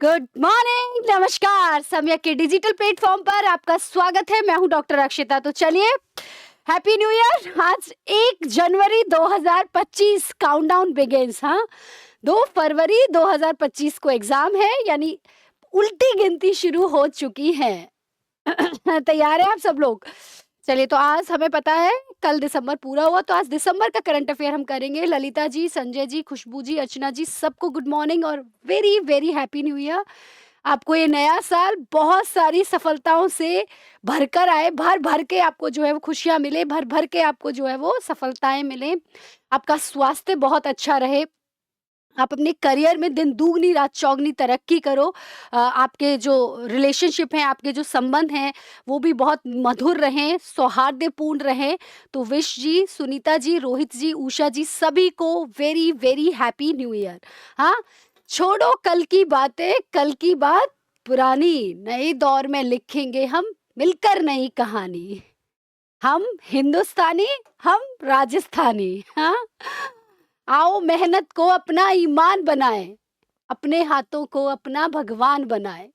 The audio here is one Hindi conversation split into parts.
गुड मॉर्निंग, नमस्कार। सम्यक के डिजिटल प्लेटफॉर्म पर आपका स्वागत है। मैं हूं डॉक्टर अक्षिता। तो चलिए, हैप्पी न्यू ईयर। आज 1 जनवरी 2025 काउंटडाउन बिगिंस। हाँ, 2 फरवरी 2025 को एग्जाम है, यानी उल्टी गिनती शुरू हो चुकी है। तैयार है आप सब लोग? चलिए, तो आज हमें पता है कल दिसंबर पूरा हुआ, तो आज दिसंबर का करंट अफेयर हम करेंगे। ललिता जी, संजय जी, खुशबू जी, अर्चना जी, सबको गुड मॉर्निंग और very very happy new year. आपको ये नया साल बहुत सारी सफलताओं से भरकर आए, भर भर के आपको जो है वो खुशियां मिले, भर भर के आपको जो है वो सफलताएं मिले। आपका स्वास्थ्य बहुत अच्छा रहे, आप अपने करियर में दिन दूगनी रात चौगनी तरक्की करो। आपके जो रिलेशनशिप हैं, आपके जो संबंध हैं, वो भी बहुत मधुर रहें, सौहार्दपूर्ण रहें। तो विश जी, सुनीता जी, रोहित जी, उषा जी, सभी को very very happy new year. हाँ, छोड़ो कल की बातें, कल की बात पुरानी, नए दौर में लिखेंगे हम मिलकर नई कहानी। हम हिंदुस्तानी, हम राजस्थानी। हाँ, आओ मेहनत को अपना ईमान बनाएं, अपने हाथों को अपना भगवान बनाएं।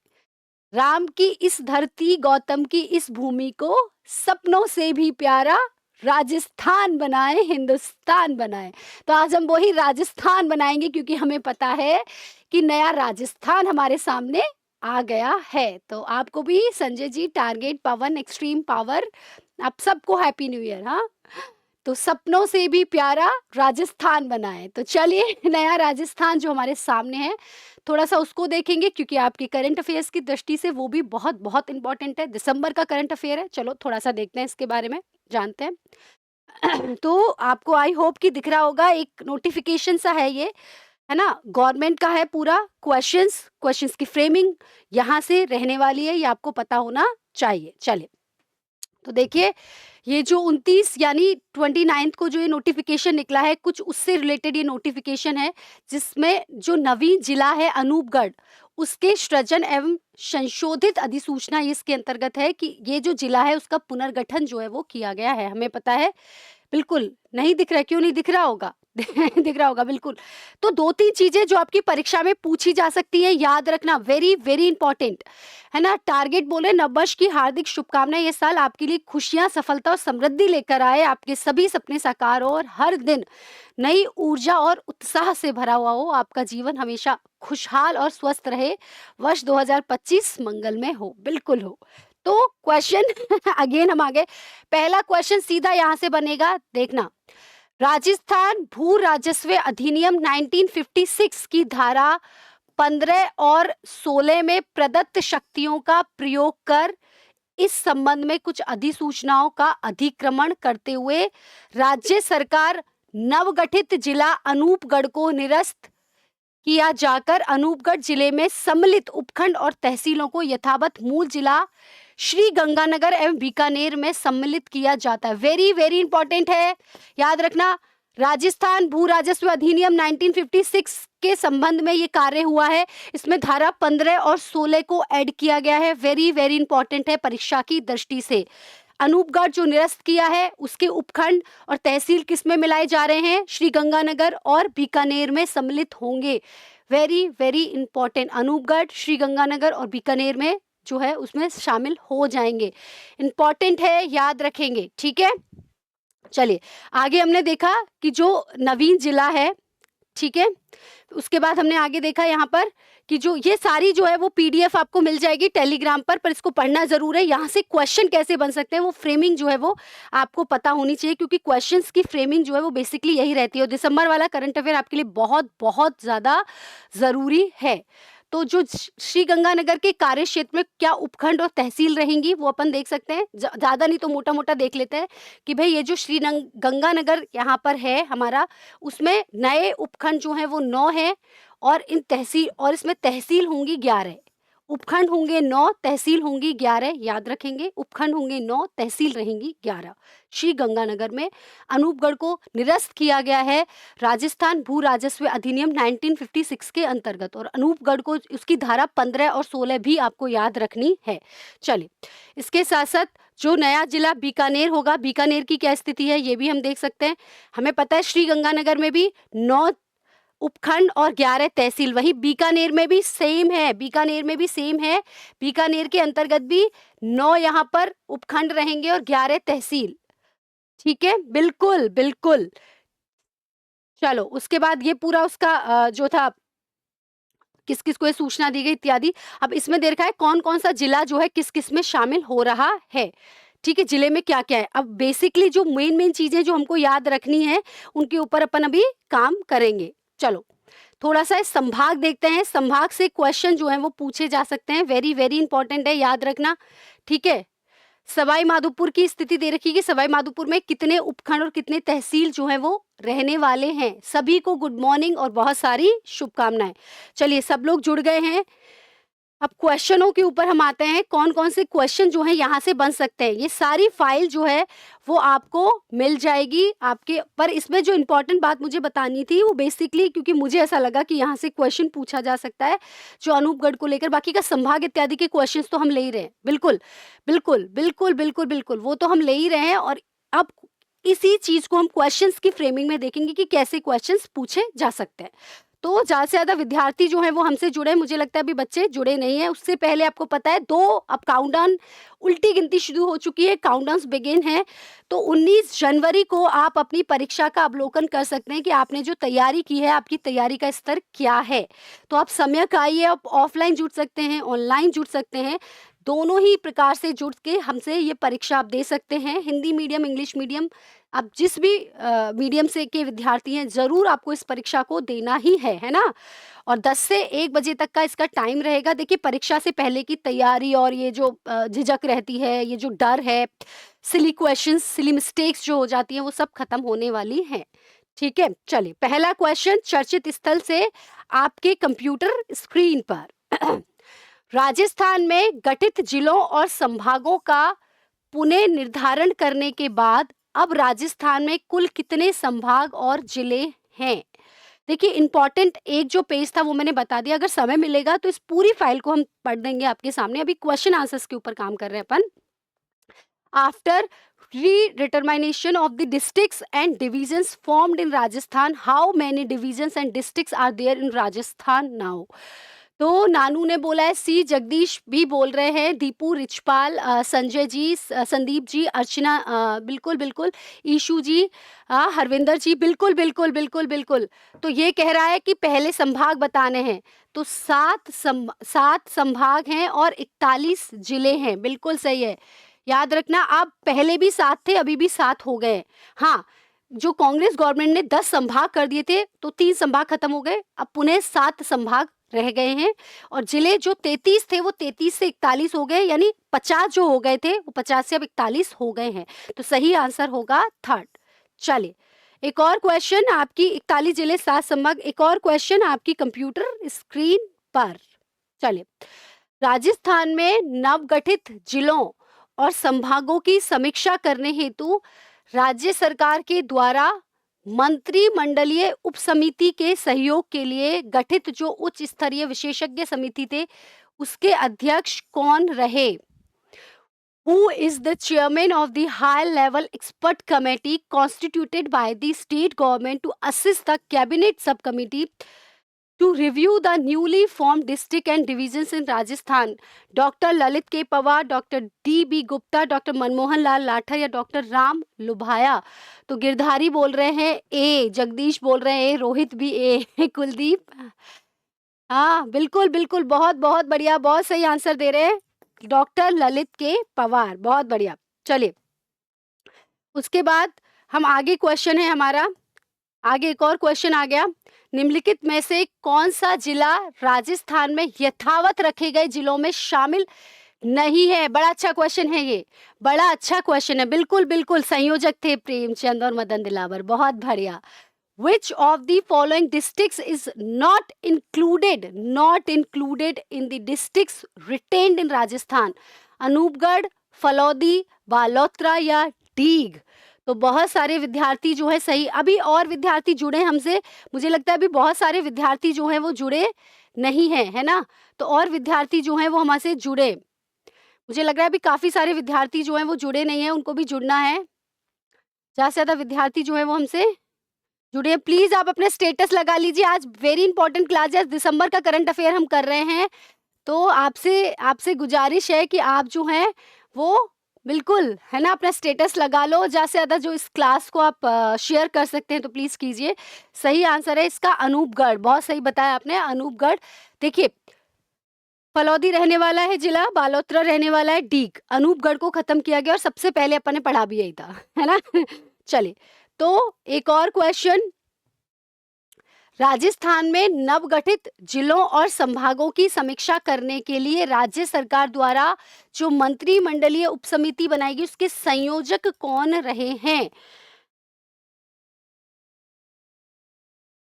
राम की इस धरती, गौतम की इस भूमि को सपनों से भी प्यारा राजस्थान बनाएं, हिंदुस्तान बनाएं। तो आज हम वही राजस्थान बनाएंगे, क्योंकि हमें पता है कि नया राजस्थान हमारे सामने आ गया है। तो आपको भी संजय जी, टारगेट, पवन, एक्सट्रीम पावर, आप सबको हैप्पी न्यू ईयर। हाँ, तो सपनों से भी प्यारा राजस्थान बनाए। तो चलिए, नया राजस्थान जो हमारे सामने है, थोड़ा सा उसको देखेंगे, क्योंकि आपकी करंट अफेयर्स की दृष्टि से वो भी बहुत बहुत इंपॉर्टेंट है। दिसंबर का करंट अफेयर है, चलो थोड़ा सा देखते हैं इसके बारे में, जानते हैं। तो आपको आई होप कि दिख रहा होगा, एक नोटिफिकेशन सा है ये, है ना, गवर्नमेंट का है पूरा। क्वेश्चंस क्वेश्चंस की फ्रेमिंग यहाँ से रहने वाली है, ये आपको पता होना चाहिए। चलिए, तो देखिए, ये जो 29 यानी 29 को जो ये नोटिफिकेशन निकला है, कुछ उससे रिलेटेड ये नोटिफिकेशन है, जिसमें जो नवीन जिला है अनूपगढ़, उसके सृजन एवं संशोधित अधिसूचना ये इसके अंतर्गत है कि ये जो जिला है उसका पुनर्गठन जो है वो किया गया है। हमें पता है, बिल्कुल नहीं दिख रहा है, क्यों नहीं दिख रहा होगा? दिख रहा होगा, बिल्कुल। तो 2-3 चीजें जो आपकी परीक्षा में पूछी जा सकती हैं, याद रखना, वेरी वेरी इंपॉर्टेंट है ना। टारगेट बोले, नववर्ष की हार्दिक शुभकामनाएं। ये साल आपके लिए खुशियां, सफलता और समृद्धि लेकर आए, आपके सभी सपने साकार हो और हर दिन नई ऊर्जा और उत्साह से भरा हुआ हो। आपका जीवन हमेशा खुशहाल और स्वस्थ रहे। वर्ष 2025 मंगलमय हो, बिल्कुल हो। तो क्वेश्चन अगेन हम आ गए। पहला क्वेश्चन सीधा यहां से बनेगा, देखना। राजस्थान भू राजस्व अधिनियम 1956 की धारा 15 और 16 में प्रदत्त शक्तियों का प्रयोग कर इस संबंध में कुछ अधिसूचनाओं का अधिक्रमण करते हुए राज्य सरकार नवगठित जिला अनूपगढ़ को निरस्त किया जाकर अनूपगढ़ जिले में सम्मिलित उपखंड और तहसीलों को यथावत मूल जिला श्री गंगानगर एवं बीकानेर में सम्मिलित किया जाता है। वेरी वेरी इंपॉर्टेंट है, याद रखना। राजस्थान भू राजस्व अधिनियम 1956 के संबंध में ये कार्य हुआ है, इसमें धारा 15 और 16 को ऐड किया गया है। वेरी वेरी इंपॉर्टेंट है परीक्षा की दृष्टि से। अनूपगढ़ जो निरस्त किया है, उसके उपखंड और तहसील किस में मिलाए जा रहे हैं? श्री गंगानगर और बीकानेर में सम्मिलित होंगे। Very very important, Anupgarh, Shri Ganganagar और बीकानेर में जो है उसमें शामिल हो जाएंगे। इंपॉर्टेंट है, याद रखेंगे, ठीक है। चलिए, आगे हमने देखा कि जो नवीन जिला है, ठीक है, उसके बाद हमने आगे देखा यहाँ पर कि जो ये सारी जो है वो पीडीएफ आपको मिल जाएगी टेलीग्राम पर इसको पढ़ना जरूर है। यहाँ से क्वेश्चन कैसे बन सकते हैं, वो फ्रेमिंग जो है वो आपको पता होनी चाहिए, क्योंकि क्वेश्चंस की फ्रेमिंग जो है वो बेसिकली यही रहती है। और दिसंबर वाला करंट अफेयर आपके लिए बहुत बहुत ज्यादा जरूरी है। तो जो श्री गंगानगर के कार्य क्षेत्र में क्या उपखंड और तहसील रहेंगी, वो अपन देख सकते हैं। ज्यादा नहीं तो मोटा मोटा देख लेते हैं कि भाई ये जो श्री गंगानगर यहाँ पर है हमारा, उसमें नए उपखंड जो है वो 9 है, और इन तहसील, और इसमें तहसील होंगी 11, उपखंड होंगे 9, तहसील होंगी 11। याद रखेंगे, उपखंड होंगे 9, तहसील रहेंगी 11। श्री गंगानगर में अनूपगढ़ को निरस्त किया गया है राजस्थान भू राजस्व अधिनियम 1956 के अंतर्गत, और अनूपगढ़ को उसकी धारा 15 और 16 भी आपको याद रखनी है। चलिए, इसके साथ साथ जो नया जिला बीकानेर होगा, बीकानेर की क्या स्थिति है ये भी हम देख सकते हैं। हमें पता है श्री गंगानगर में भी 9 उपखंड और 11 तहसील। वही बीकानेर में भी सेम है, बीकानेर में भी सेम है। बीकानेर के अंतर्गत भी 9 यहाँ पर उपखंड रहेंगे और 11 तहसील। ठीक है, बिल्कुल बिल्कुल। चलो उसके बाद ये पूरा उसका जो था किस किस को ये सूचना दी गई इत्यादि। अब इसमें दे रखा है कौन कौन सा जिला जो है किस किस में शामिल हो रहा है। ठीक है, जिले में क्या क्या है। अब बेसिकली जो मेन मेन चीजें जो हमको याद रखनी है उनके ऊपर अपन अभी काम करेंगे। चलो थोड़ा सा इस संभाग देखते हैं। संभाग से क्वेश्चन जो है वो पूछे जा सकते हैं, वेरी वेरी इंपॉर्टेंट है, याद रखना। ठीक है, सवाई माधोपुर की स्थिति दे रखी है कि सवाई माधोपुर में कितने उपखंड और कितने तहसील जो हैं वो रहने वाले हैं। सभी को गुड मॉर्निंग और बहुत सारी शुभकामनाएं। चलिए सब लोग जुड़ गए हैं। अब क्वेश्चनों के ऊपर हम आते हैं, कौन कौन से क्वेश्चन जो है यहाँ से बन सकते हैं। ये सारी फाइल जो है वो आपको मिल जाएगी आपके पर। इसमें जो इम्पोर्टेंट बात मुझे बतानी थी वो बेसिकली क्योंकि मुझे ऐसा लगा कि यहाँ से क्वेश्चन पूछा जा सकता है जो अनूपगढ़ को लेकर। बाकी का संभाग इत्यादि के क्वेश्चन तो हम ले ही रहे हैं, बिल्कुल बिल्कुल बिल्कुल बिल्कुल बिल्कुल, वो तो हम ले ही रहे हैं। और अब इसी चीज को हम क्वेश्चंस की फ्रेमिंग में देखेंगे कि कैसे क्वेश्चंस पूछे जा सकते हैं। तो ज्यादा से ज्यादा विद्यार्थी जो है वो हमसे जुड़े, मुझे लगता है अभी बच्चे जुड़े नहीं है। उससे पहले आपको पता है अब काउंटडाउन उल्टी गिनती शुरू हो चुकी है, काउंटडाउन बिगिन है। तो 19 जनवरी को आप अपनी परीक्षा का अवलोकन कर सकते हैं कि आपने जो तैयारी की है आपकी तैयारी का स्तर क्या है। तो आप समय का आइए, आप ऑफलाइन जुड़ सकते हैं, ऑनलाइन जुड़ सकते हैं, दोनों ही प्रकार से जुड़ के हमसे ये परीक्षा आप दे सकते हैं। हिंदी मीडियम, इंग्लिश मीडियम, आप जिस भी मीडियम से के विद्यार्थी हैं जरूर आपको इस परीक्षा को देना ही है ना। और 10 से 1 बजे तक का इसका टाइम रहेगा। देखिए परीक्षा से पहले की तैयारी और ये जो झिझक रहती है, ये जो डर है, सिली क्वेश्चंस, सिली मिस्टेक्स जो हो जाती हैं वो सब खत्म होने वाली हैं। ठीक है, चलिए पहला क्वेश्चन चर्चित स्थल से आपके कंप्यूटर स्क्रीन पर। राजस्थान में गठित जिलों और संभागों का पुनः निर्धारण करने के बाद अब राजस्थान में कुल कितने संभाग और जिले हैं। देखिए इंपॉर्टेंट एक जो पेज था वो मैंने बता दिया। अगर समय मिलेगा तो इस पूरी फाइल को हम पढ़ देंगे आपके सामने। अभी क्वेश्चन आंसर्स के ऊपर काम कर रहे हैं अपन। After redetermination of the districts and divisions formed in Rajasthan, how many divisions and districts are there in Rajasthan now? तो नानू ने बोला है, सी जगदीश भी बोल रहे हैं, दीपू, रिचपाल, संजय जी, संदीप जी, अर्चना, बिल्कुल बिल्कुल, ईशू जी, हरविंदर जी, बिल्कुल बिल्कुल बिल्कुल बिल्कुल। तो ये कह रहा है कि पहले संभाग बताने हैं। तो 7 संभाग हैं और 41 जिले हैं, बिल्कुल सही है। याद रखना आप पहले भी 7 थे, अभी भी 7 हो गए। हाँ, जो कांग्रेस गवर्नमेंट ने 10 संभाग कर दिए थे तो 3 संभाग खत्म हो गए, अब पुनः 7 संभाग रह गए हैं। और जिले जो 33 थे वो 33 से 41 हो गए, यानी 50 जो हो गए थे वो 50 से अब 41 हो गए हैं। तो सही आंसर होगा थर्ड। चलिए एक और क्वेश्चन, आपकी 41 जिले 7 संभाग। एक और क्वेश्चन आपकी कंप्यूटर स्क्रीन पर। चलिए, राजस्थान में नवगठित जिलों और संभागों की समीक्षा करने हेतु राज्य सरकार के द्वारा मंत्रिमंडलीय उपसमिति के सहयोग के लिए गठित जो उच्च स्तरीय विशेषज्ञ समिति थे उसके अध्यक्ष कौन रहे? Who is the chairman of the high level expert committee constituted by the state government to assist the cabinet subcommittee to review the newly formed district and divisions in Rajasthan? Doctor Lalit K Pawar, doctor D.B. Gupta, doctor Manmohan Lal Lathar या डॉक्टर राम लुभाया? तो गिरधारी बोल रहे हैं ए, जगदीश बोल रहे हैं ए, रोहित भी ए, कुलदीप, हाँ बिल्कुल बिल्कुल, बहुत बहुत बढ़िया, बहुत सही आंसर दे रहे हैं डॉक्टर ललित के पवार, बहुत बढ़िया। चलिए उसके बाद हम आगे क्वेश्चन है हमारा, आगे एक और क्वेश्चन आ गया। निम्नलिखित में से कौन सा जिला राजस्थान में यथावत रखे गए जिलों में शामिल नहीं है? बड़ा अच्छा क्वेश्चन है ये, बड़ा अच्छा क्वेश्चन है, बिल्कुल बिल्कुल। संयोजक थे प्रेमचंद और मदन दिलावर, बहुत बढ़िया। Which of the following districts is not included in the districts retained in Rajasthan? Anupgarh, Phalodi, Balotra या डीग? तो बहुत सारे विद्यार्थी जो है सही, अभी और विद्यार्थी जुड़े हमसे, मुझे लगता है अभी बहुत सारे विद्यार्थी जो हैं वो जुड़े नहीं हैं, है ना। तो और विद्यार्थी जो हैं वो हमारे जुड़े, मुझे लग रहा है अभी काफी सारे विद्यार्थी जो हैं वो जुड़े नहीं हैं, उनको भी जुड़ना है। ज्यादा से ज्यादा विद्यार्थी जो है वो हमसे जुड़िए प्लीज, आप अपना स्टेटस लगा लीजिए। आज वेरी इंपॉर्टेंट क्लास है, दिसंबर का करंट अफेयर हम कर रहे हैं, तो आपसे आपसे गुजारिश है कि आप जो हैं वो बिल्कुल, है ना, अपना स्टेटस लगा लो। ज़्यादा से ज़्यादा जो इस क्लास को आप शेयर कर सकते हैं तो प्लीज़ कीजिए। सही आंसर है इसका अनूपगढ़, बहुत सही बताया आपने, अनूपगढ़। देखिए, फलौदी रहने वाला है जिला, बालोतरा रहने वाला है डीग। अनूपगढ़ को खत्म किया गया और सबसे पहले अपन ने पढ़ा भी यही था, है ना? चलिए, तो एक और क्वेश्चन। राजस्थान में नवगठित जिलों और संभागों की समीक्षा करने के लिए राज्य सरकार द्वारा जो मंत्रिमंडलीय उपसमिति बनाई गई, उसके संयोजक कौन रहे हैं?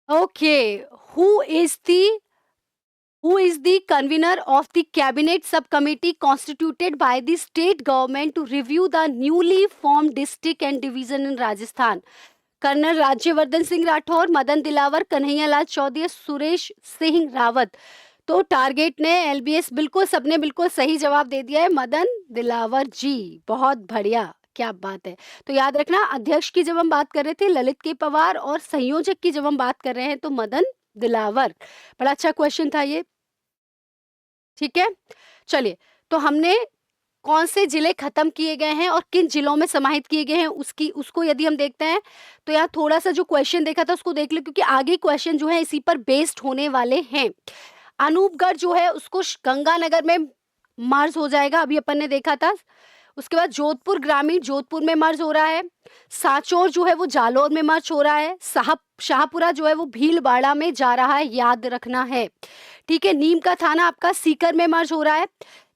Okay, who is the who is the convener of the cabinet subcommittee constituted by the state government to review the newly formed district and division in Rajasthan? Colonel Rajyavardhan Singh Rathore, Madan Dilawar, Kanhaiyalal Choudhary, Suresh Singh Rawat. तो टारगेट ने एलबीएस बिल्कुल सबने बिल्कुल सही जवाब दे दिया है, मदन दिलावर जी। बहुत बढ़िया, क्या बात है। तो याद रखना, अध्यक्ष की जब हम बात कर रहे थे ललित के पवार, और संयोजक की जब हम बात कर रहे हैं तो मदन दिलावर। बड़ा अच्छा क्वेश्चन था ये, ठीक है। चलिए, तो हमने कौन से जिले खत्म किए गए हैं और किन जिलों में समाहित किए गए हैं उसकी उसको यदि हम देखते हैं, तो यहाँ थोड़ा सा जो क्वेश्चन देखा था उसको देख लो, क्योंकि आगे क्वेश्चन जो है इसी पर बेस्ड होने वाले हैं। अनूपगढ़ जो है उसको गंगानगर में मर्ज हो जाएगा, अभी अपन ने देखा था। उसके बाद जोधपुर ग्रामीण जोधपुर में मर्ज हो रहा है। सांचौर जो है वो जालौर में मर्ज हो रहा है। शाहपुरा जो है वो भीलवाड़ा में जा रहा है, याद रखना है, ठीक है। नीम का थाना आपका सीकर में मर्ज हो रहा है।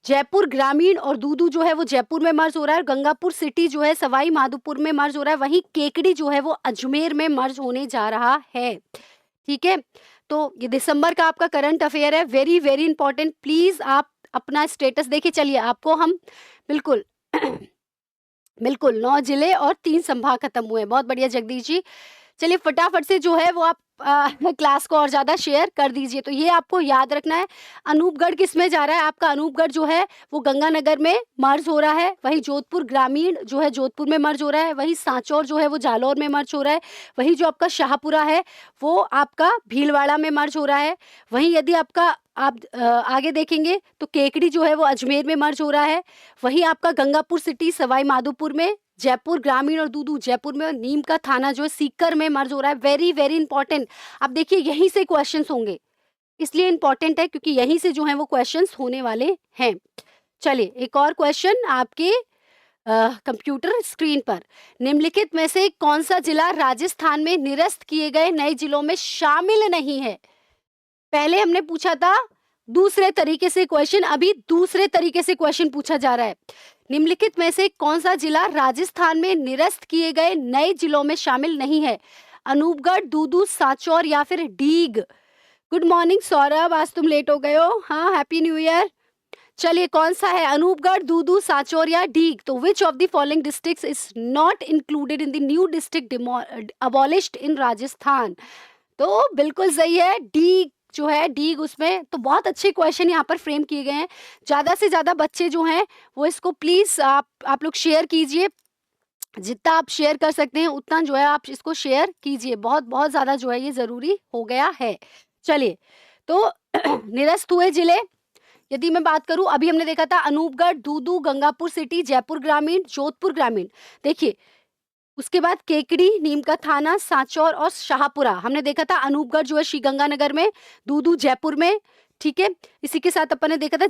जयपुर ग्रामीण और दूदू जो है वो जयपुर में मर्ज हो रहा है। गंगापुर सिटी जो है सवाई माधोपुर में मर्ज हो रहा है। वहीं केकड़ी जो है वो अजमेर में मर्ज होने जा रहा है, ठीक है। तो ये दिसंबर का आपका करंट अफेयर है, वेरी वेरी इंपॉर्टेंट। प्लीज आप अपना स्टेटस देखिए। चलिए, आपको हम बिल्कुल बिल्कुल 9 जिले और 3 संभाग खत्म हुए हैं। बहुत बढ़िया जगदीश जी। चलिए, फटाफट से जो है वो आप क्लास को और ज़्यादा शेयर कर दीजिए। तो ये आपको याद रखना है, अनूपगढ़ किस में जा रहा है आपका? अनूपगढ़ जो है वो गंगानगर में मर्ज हो रहा है। वहीं जोधपुर ग्रामीण जो है जोधपुर में मर्ज हो रहा है। वहीं सांचौर जो है वो जालौर में मर्ज हो रहा है। वहीं जो आपका शाहपुरा है वो आपका भीलवाड़ा में मर्ज हो रहा है। वहीं यदि आपका आप आगे देखेंगे तो केकड़ी जो है वो अजमेर में मर्ज हो रहा है। वहीं आपका गंगापुर सिटी सवाई माधोपुर में, जयपुर ग्रामीण और दूदू जयपुर में, और नीम का थाना जो है सीकर में मर्ज हो रहा है। Very very important. अब देखिए, यहीं से क्वेश्चंस होंगे, इसलिए इंपॉर्टेंट है क्योंकि यहीं से जो है वो क्वेश्चंस होने वाले हैं। चलिए, एक और क्वेश्चन आपके कंप्यूटर स्क्रीन पर। निम्नलिखित में से कौन सा जिला राजस्थान में निरस्त किए गए नए जिलों में शामिल नहीं है? पहले हमने पूछा था दूसरे तरीके से क्वेश्चन, अभी दूसरे तरीके से क्वेश्चन पूछा जा रहा है। निम्नलिखित में से कौन सा जिला राजस्थान में निरस्त किए गए नए जिलों में शामिल नहीं है? अनूपगढ़, दूदू, सांचौर या फिर डीग? गुड मॉर्निंग सौरभ, आज तुम लेट हो गए हो। हाँ, हैप्पी न्यू ईयर। चलिए, कौन सा है? अनूपगढ़, दूदू, सांचौर या डीग? तो which of the following districts is not included in the new district abolished in Rajasthan? तो बिल्कुल सही है, डी जो है, डीग उसमें। तो बहुत अच्छे क्वेश्चन यहाँ पर फ्रेम किए गए हैं। ज़्यादा से ज़्यादा बच्चे जो हैं वो इसको प्लीज़ आप लोग शेयर कीजिए। जितना आप शेयर कर सकते हैं उतना जो है आप इसको शेयर कीजिए। बहुत बहुत ज़्यादा जो है ये ज़रूरी हो गया है। चलिए, तो निरस्त हुए जिले यदि मैं बात करूं, अभी हमने देखा था अनूपगढ़, दूदू, गंगापुर सिटी, जयपुर ग्रामीण, जोधपुर ग्रामीण। देखिए, उसके बाद केकड़ी, नीम का थाना, सांचौर और शाहपुरा हमने देखा था। अनूपगढ़ जो है श्रीगंगानगर में, दूदू जयपुर में, ठीक है। इसी के साथ अपन ने देखा था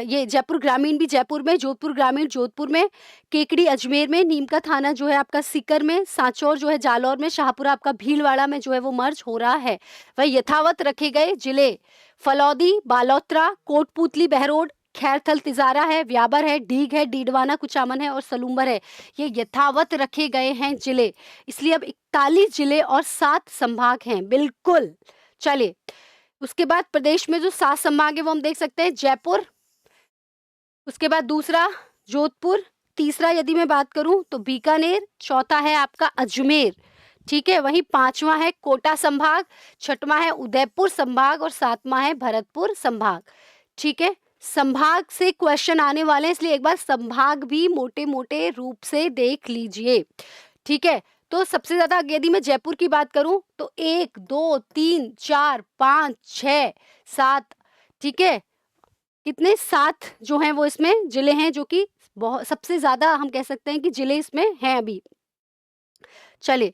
ये जयपुर ग्रामीण भी जयपुर में, जोधपुर ग्रामीण जोधपुर में, केकड़ी अजमेर में, नीम का थाना जो है आपका सीकर में, सांचौर जो है जालौर में, शाहपुरा आपका भीलवाड़ा में जो है वो मर्ज हो रहा है। वही यथावत रखे गए जिले फलौदी, बालोतरा, कोटपुतली, बहरोड, खैरथल, तिजारा है, व्याबर है, डीग है, डीडवाना, कुचामन है और सलूम्बर है। ये यथावत रखे गए हैं जिले, इसलिए अब 41 जिले और 7 संभाग हैं। बिल्कुल। चलिए, उसके बाद प्रदेश में जो 7 संभाग है वो हम देख सकते हैं। जयपुर, उसके बाद दूसरा जोधपुर, तीसरा यदि मैं बात करूं तो बीकानेर, चौथा है आपका अजमेर, ठीक है। वहीं 5वां है कोटा संभाग, 6वां है उदयपुर संभाग और 7वां है भरतपुर संभाग, ठीक है। संभाग से क्वेश्चन आने वाले हैं, इसलिए एक बार संभाग भी मोटे मोटे रूप से देख लीजिए, ठीक है। तो सबसे ज्यादा यदि मैं जयपुर की बात करूं तो 1 2 3 4 5 6 7, ठीक है, कितने 7 जो हैं वो इसमें जिले हैं, जो कि बहुत सबसे ज्यादा हम कह सकते हैं कि जिले इसमें हैं अभी। चलिए,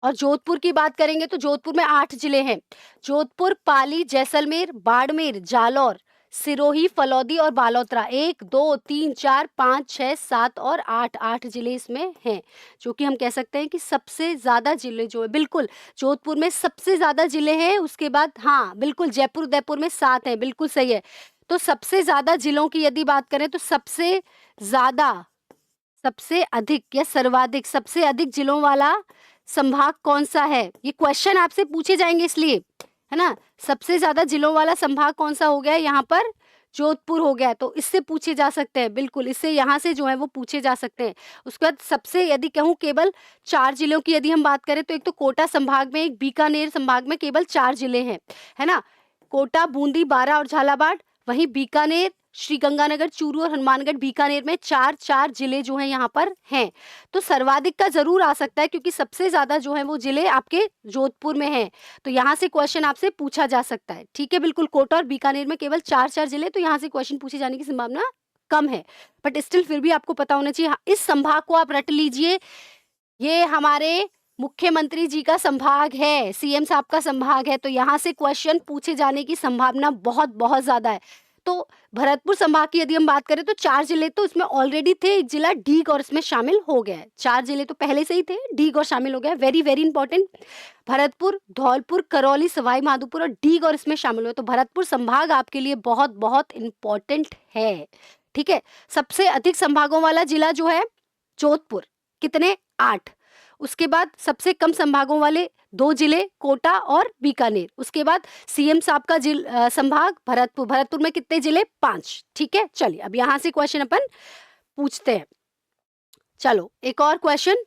और जोधपुर की बात करेंगे तो जोधपुर में 8 जिले हैं। जोधपुर, पाली, जैसलमेर, बाड़मेर, जालौर, सिरोही, फलौदी और बालोतरा। 1 2 3 4 5 6 7 और 8 जिले इसमें हैं, जो कि हम कह सकते हैं कि सबसे ज्यादा जिले जो है, बिल्कुल जोधपुर में सबसे ज्यादा जिले हैं। उसके बाद हाँ बिल्कुल जयपुर उदयपुर में 7 हैं, बिल्कुल सही है। तो सबसे ज्यादा जिलों की यदि बात करें तो सबसे ज्यादा, सबसे अधिक या सर्वाधिक, सबसे अधिक जिलों वाला संभाग कौन सा है, ये क्वेश्चन आपसे पूछे जाएंगे इसलिए, है ना। सबसे ज्यादा जिलों वाला संभाग कौन सा हो गया यहाँ पर, जोधपुर हो गया, तो इससे पूछे जा सकते हैं, बिल्कुल इससे यहाँ से जो है वो पूछे जा सकते हैं। उसके बाद सबसे यदि कहूँ केवल 4 जिलों की यदि हम बात करें तो एक तो कोटा संभाग में, एक बीकानेर संभाग में केवल 4 जिले हैं, है ना। कोटा, बूंदी, बारां और झालावाड़। वहीं बीकानेर, श्रीगंगानगर, चूरू और हनुमानगढ़, बीकानेर में 4 जिले जो हैं यहाँ पर हैं। तो सर्वाधिक का जरूर आ सकता है, क्योंकि सबसे ज्यादा जो है वो जिले आपके जोधपुर में हैं, तो यहाँ से क्वेश्चन आपसे पूछा जा सकता है, ठीक है। बिल्कुल कोटा और बीकानेर में केवल 4 जिले, तो यहाँ से क्वेश्चन पूछे जाने की संभावना कम है, बट स्टिल फिर भी आपको पता होना चाहिए। हाँ, इस संभाग को आप रट लीजिए, ये हमारे मुख्यमंत्री जी का संभाग है, सीएम साहब का संभाग है, तो यहाँ से क्वेश्चन पूछे जाने की संभावना बहुत बहुत ज्यादा है। तो भरतपुर संभाग की यदि हम बात करें तो 4 जिले तो इसमें ऑलरेडी थे, एक जिला डीग और इसमें शामिल हो गया है। 4 जिले तो पहले से ही थे, डीग और शामिल हो गया है, very very important. Bharatpur, Dholpur, Karauli, Sawai Madhopur और डीग और इसमें शामिल हुए, तो भरतपुर संभाग आपके लिए बहुत बहुत इंपॉर्टेंट है, ठीक है। सबसे अधिक संभागों वाला जिला जो है जोधपुर, कितने, 8। उसके बाद सबसे कम संभागों वाले 2 जिले कोटा और बीकानेर। उसके बाद सीएम साहब का संभाग भरतपुर, भरतपुर में कितने जिले, 5, ठीक है। चलिए अब यहाँ से क्वेश्चन अपन पूछते हैं। चलो एक और क्वेश्चन।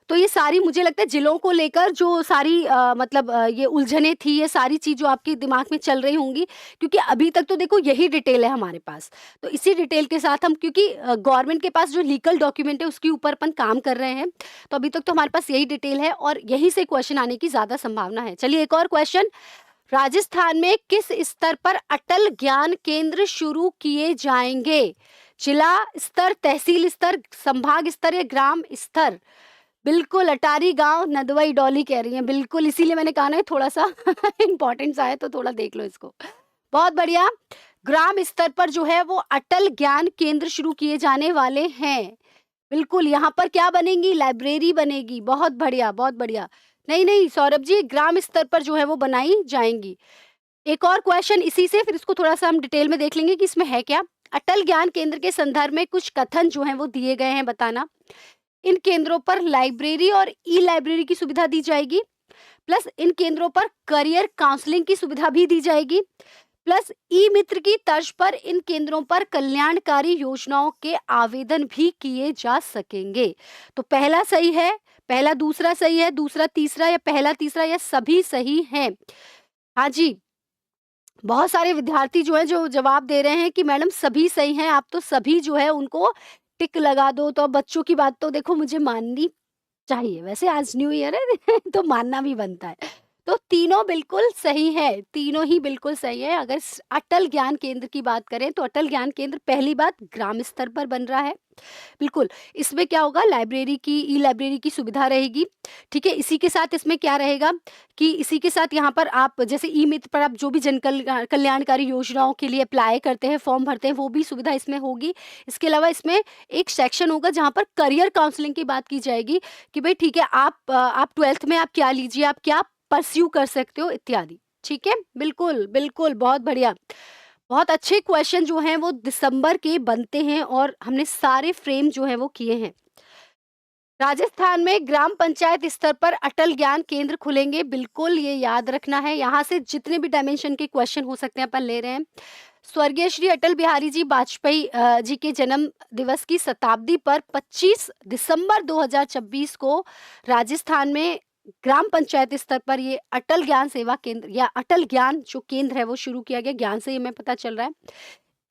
तो ये सारी मुझे लगता है जिलों को लेकर जो सारी मतलब ये उलझने थी, ये सारी चीज जो आपके दिमाग में चल रही होंगी, क्योंकि अभी तक तो देखो यही डिटेल है हमारे पास। तो इसी डिटेल के साथ हम, क्योंकि गवर्नमेंट के पास जो लीगल डॉक्यूमेंट है उसके ऊपर अपन काम कर रहे हैं, तो अभी तक तो हमारे पास यही डिटेल है और यही से क्वेश्चन आने की ज्यादा संभावना है। चलिए एक और क्वेश्चन। राजस्थान में किस स्तर पर अटल ज्ञान केंद्र शुरू किए जाएंगे, जिला स्तर, तहसील स्तर, संभाग स्तर या ग्राम स्तर। बिल्कुल अटारी गांव नदवाई डॉली कह रही हैं, बिल्कुल इसीलिए मैंने कहा ना थोड़ा सा इंपॉर्टेंस आया, तो थोड़ा देख लो इसको। बहुत बढ़िया, ग्राम स्तर पर जो है वो अटल ज्ञान केंद्र शुरू किए जाने वाले हैं। बिल्कुल, यहाँ पर क्या बनेगी, लाइब्रेरी बनेगी। बहुत बढ़िया बहुत बढ़िया। नहीं नहीं सौरभ जी, ग्राम स्तर पर जो है वो बनाई जाएंगी। एक और क्वेश्चन इसी से, फिर इसको थोड़ा सा हम डिटेल में देख लेंगे कि इसमें है क्या। अटल ज्ञान केंद्र के संदर्भ में कुछ कथन जो है वो दिए गए हैं, बताना। इन केंद्रों पर लाइब्रेरी और ई लाइब्रेरी की सुविधा दी जाएगी, प्लस इन केंद्रों पर करियर काउंसलिंग की सुविधा भी दी जाएगी, प्लस ई मित्र की तर्ज पर इन केंद्रों पर कल्याणकारी योजनाओं के आवेदन भी किए जा सकेंगे। तो पहला सही है, पहला दूसरा सही है, दूसरा तीसरा, या पहला तीसरा, या सभी सही है। हाँ जी, बहुत सारे विद्यार्थी जो है जो जवाब दे रहे हैं कि मैडम सभी सही हैं, आप तो सभी जो है उनको टिक लगा दो। तो अब बच्चों की बात तो देखो मुझे माननी चाहिए, वैसे आज न्यू ईयर है तो मानना भी बनता है। तो तीनों बिल्कुल सही है, तीनों ही बिल्कुल सही है। अगर अटल ज्ञान केंद्र की बात करें तो अटल ज्ञान केंद्र पहली बात ग्राम स्तर पर बन रहा है, बिल्कुल। इसमें क्या होगा, लाइब्रेरी की, ई लाइब्रेरी की सुविधा रहेगी, ठीक है। इसी के साथ इसमें क्या रहेगा कि इसी के साथ यहाँ पर आप जैसे ई मित्र पर आप जो भी जन कल्याणकारी योजनाओं के लिए अप्लाई करते हैं, फॉर्म भरते हैं, वो भी सुविधा इसमें होगी। इसके अलावा इसमें एक सेक्शन होगा जहाँ पर करियर काउंसलिंग की बात की जाएगी कि भाई ठीक है, आप 12th में आप क्या लीजिए, आप क्या परस्यू कर सकते हो इत्यादि, ठीक है। बिल्कुल बिल्कुल, बहुत बढ़िया। बहुत अच्छे क्वेश्चन जो हैं वो दिसंबर के बनते हैं और हमने सारे फ्रेम जो है वो किए हैं। राजस्थान में ग्राम पंचायत स्तर पर अटल ज्ञान केंद्र खुलेंगे, बिल्कुल ये याद रखना है। यहाँ से जितने भी डायमेंशन के क्वेश्चन हो सकते हैं अपन ले रहे हैं। स्वर्गीय श्री अटल बिहारी जी वाजपेयी जी के जन्म दिवस की शताब्दी पर 25 दिसंबर 2026 को राजस्थान में ग्राम पंचायत स्तर पर ये अटल ज्ञान सेवा केंद्र या अटल ज्ञान जो केंद्र है वो शुरू किया गया। ज्ञान से ही हमें पता चल रहा है।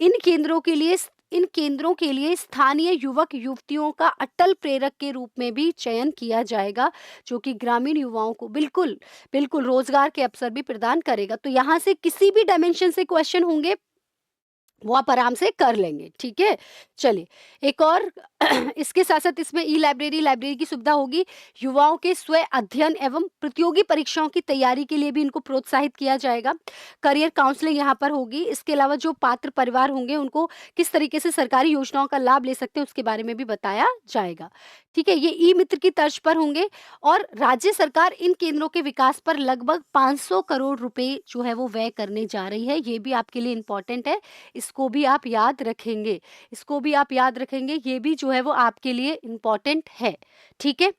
इन केंद्रों के लिए इन केंद्रों के लिए स्थानीय युवक युवतियों का अटल प्रेरक के रूप में भी चयन किया जाएगा, जो कि ग्रामीण युवाओं को बिल्कुल बिल्कुल रोजगार के अवसर भी प्रदान करेगा। तो यहाँ से किसी भी डायमेंशन से क्वेश्चन होंगे वो आप आराम से कर लेंगे, ठीक है। चलिए एक और इसके साथ साथ इसमें ई लाइब्रेरी की सुविधा होगी। युवाओं के स्वयं अध्ययन एवं प्रतियोगी परीक्षाओं की तैयारी के लिए भी इनको प्रोत्साहित किया जाएगा। करियर काउंसलिंग यहाँ पर होगी। इसके अलावा जो पात्र परिवार होंगे उनको किस तरीके से सरकारी योजनाओं का लाभ ले सकते हैं उसके बारे में भी बताया जाएगा, ठीक है। ये ई मित्र की तर्ज पर होंगे और राज्य सरकार इन केंद्रों के विकास पर लगभग 500 करोड़ रुपए जो है वो व्यय करने जा रही है। ये भी आपके लिए इंपॉर्टेंट है, इसको भी आप याद रखेंगे, इसको भी आप याद रखेंगे, ये भी जो है वो आपके लिए इम्पॉर्टेंट है, ठीक है।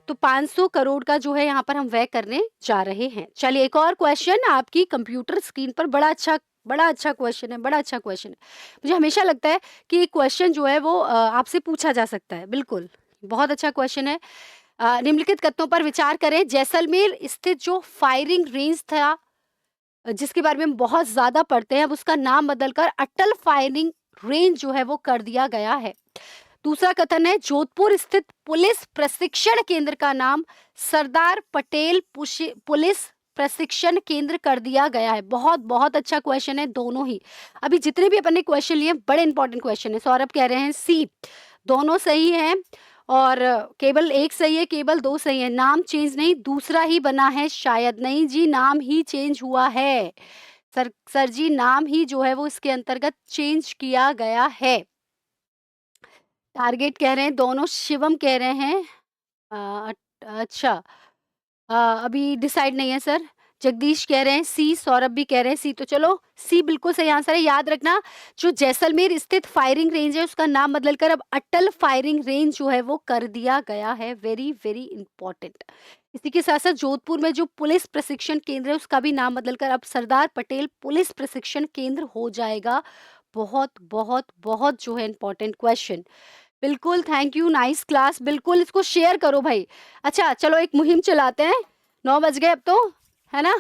तो 500 करोड़ का जो है यहाँ पर हम व्यय करने जा रहे हैं। चलिए एक और क्वेश्चन आपकी कंप्यूटर स्क्रीन पर, बड़ा अच्छा क्वेश्चन है, बड़ा अच्छा क्वेश्चन है। मुझे हमेशा लगता है कि क्वेश्चन जो है वो आपसे पूछा जा सकता है, बिल्कुल बहुत अच्छा क्वेश्चन है। निम्नलिखित कथनों पर विचार करें। जैसलमेर स्थित जो फायरिंग रेंज था जिसके बारे में हम बहुत ज्यादा पढ़ते हैं, अब उसका नाम बदलकर अटल फायरिंग रेंज जो है वो कर दिया गया है। दूसरा कथन है जोधपुर स्थित पुलिस प्रशिक्षण केंद्र का नाम सरदार पटेल पुलिस प्रशिक्षण केंद्र कर दिया गया है। बहुत बहुत अच्छा क्वेश्चन है दोनों ही। अभी जितने भी अपन ने क्वेश्चन लिए बड़े इंपॉर्टेंट क्वेश्चन है। सौरभ कह रहे हैं सी, दोनों सही हैं और केवल एक सही है, केवल दो सही है। नाम चेंज नहीं, दूसरा ही बना है शायद। नहीं जी, नाम ही चेंज हुआ है सर जी, नाम ही जो है वो इसके अंतर्गत चेंज किया गया है। टारगेट कह रहे हैं दोनों, शिवम कह रहे हैं अच्छा अभी डिसाइड नहीं है सर। जगदीश कह रहे हैं सी, सौरभ भी कह रहे हैं सी। तो चलो सी बिल्कुल सही आंसर है। याद रखना जो जैसलमेर स्थित फायरिंग रेंज है उसका नाम बदलकर अब अटल फायरिंग रेंज जो है वो कर दिया गया है। Very very important. इसी के साथ साथ जोधपुर में जो पुलिस प्रशिक्षण केंद्र है उसका भी नाम बदलकर अब सरदार पटेल पुलिस प्रशिक्षण केंद्र हो जाएगा। बहुत बहुत बहुत जो है इंपॉर्टेंट क्वेश्चन। बिल्कुल, थैंक यू, नाइस क्लास। बिल्कुल इसको शेयर करो भाई। अच्छा चलो एक मुहिम चलाते हैं, 9 बज गए अब तो, है ना।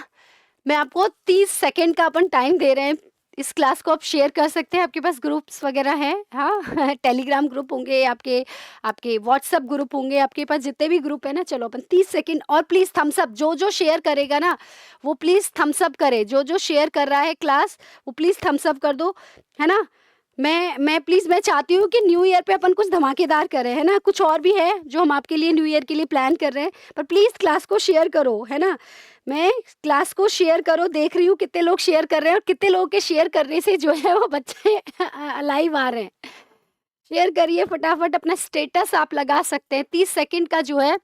मैं आपको 30 सेकंड का अपन टाइम दे रहे हैं। इस क्लास को आप शेयर कर सकते हैं, आपके पास ग्रुप्स वगैरह हैं, हाँ टेलीग्राम ग्रुप होंगे आपके, आपके व्हाट्सएप ग्रुप होंगे, आपके पास जितने भी ग्रुप है ना। चलो अपन 30 सेकंड, और प्लीज़ थम्स अप, जो शेयर करेगा ना वो प्लीज़ थम्स अप करे। जो शेयर कर रहा है क्लास वो प्लीज़ थम्स अप कर दो, है ना। मैं प्लीज़ मैं चाहती हूँ कि न्यू ईयर पे अपन कुछ धमाकेदार करें, है ना। कुछ और भी है जो हम आपके लिए न्यू ईयर के लिए प्लान कर रहे हैं, पर प्लीज़ क्लास को शेयर करो, है ना। मैं क्लास को शेयर करो, देख रही हूँ कितने लोग शेयर कर रहे हैं और कितने लोगों के शेयर करने से जो है वो बच्चे लाइव आ रहे हैं। शेयर करिए फटाफट, अपना स्टेटस आप लगा सकते हैं। 30 सेकंड का जो है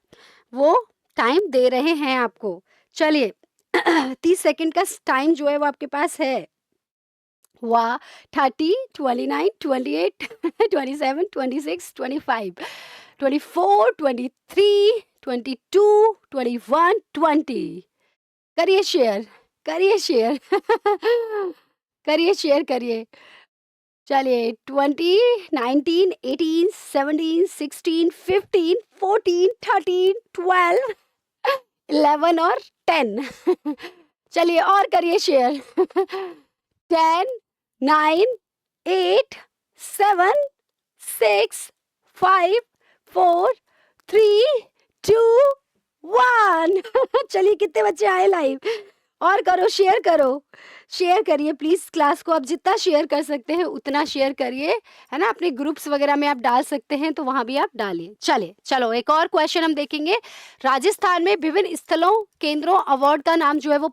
वो टाइम दे रहे हैं आपको। चलिए 30 सेकंड का टाइम जो है वो आपके पास है। वाह, 30, 29, 28, 27, 26, 25, 24, 23, 22, 21, 20। करिए शेयर, करिए शेयर करिए शेयर करिए। चलिए 20, 19, 18, 17, 16, 15, 14, 13, 12, 11 और 10 चलिए और करिए शेयर 10, 9, 8, 7, 6, 5, 4, 3, 2, 1 चलिए कितने बच्चे आए लाइव, और करो, शेयर करो, शेयर करिए प्लीज़ क्लास को। आप जितना शेयर कर सकते हैं उतना शेयर करिए, है ना। अपने ग्रुप्स वगैरह में आप डाल सकते हैं तो वहाँ भी आप डालिए। चलो एक और क्वेश्चन हम देखेंगे। राजस्थान में विभिन्न स्थलों केंद्रों अवार्ड का नाम जो है वो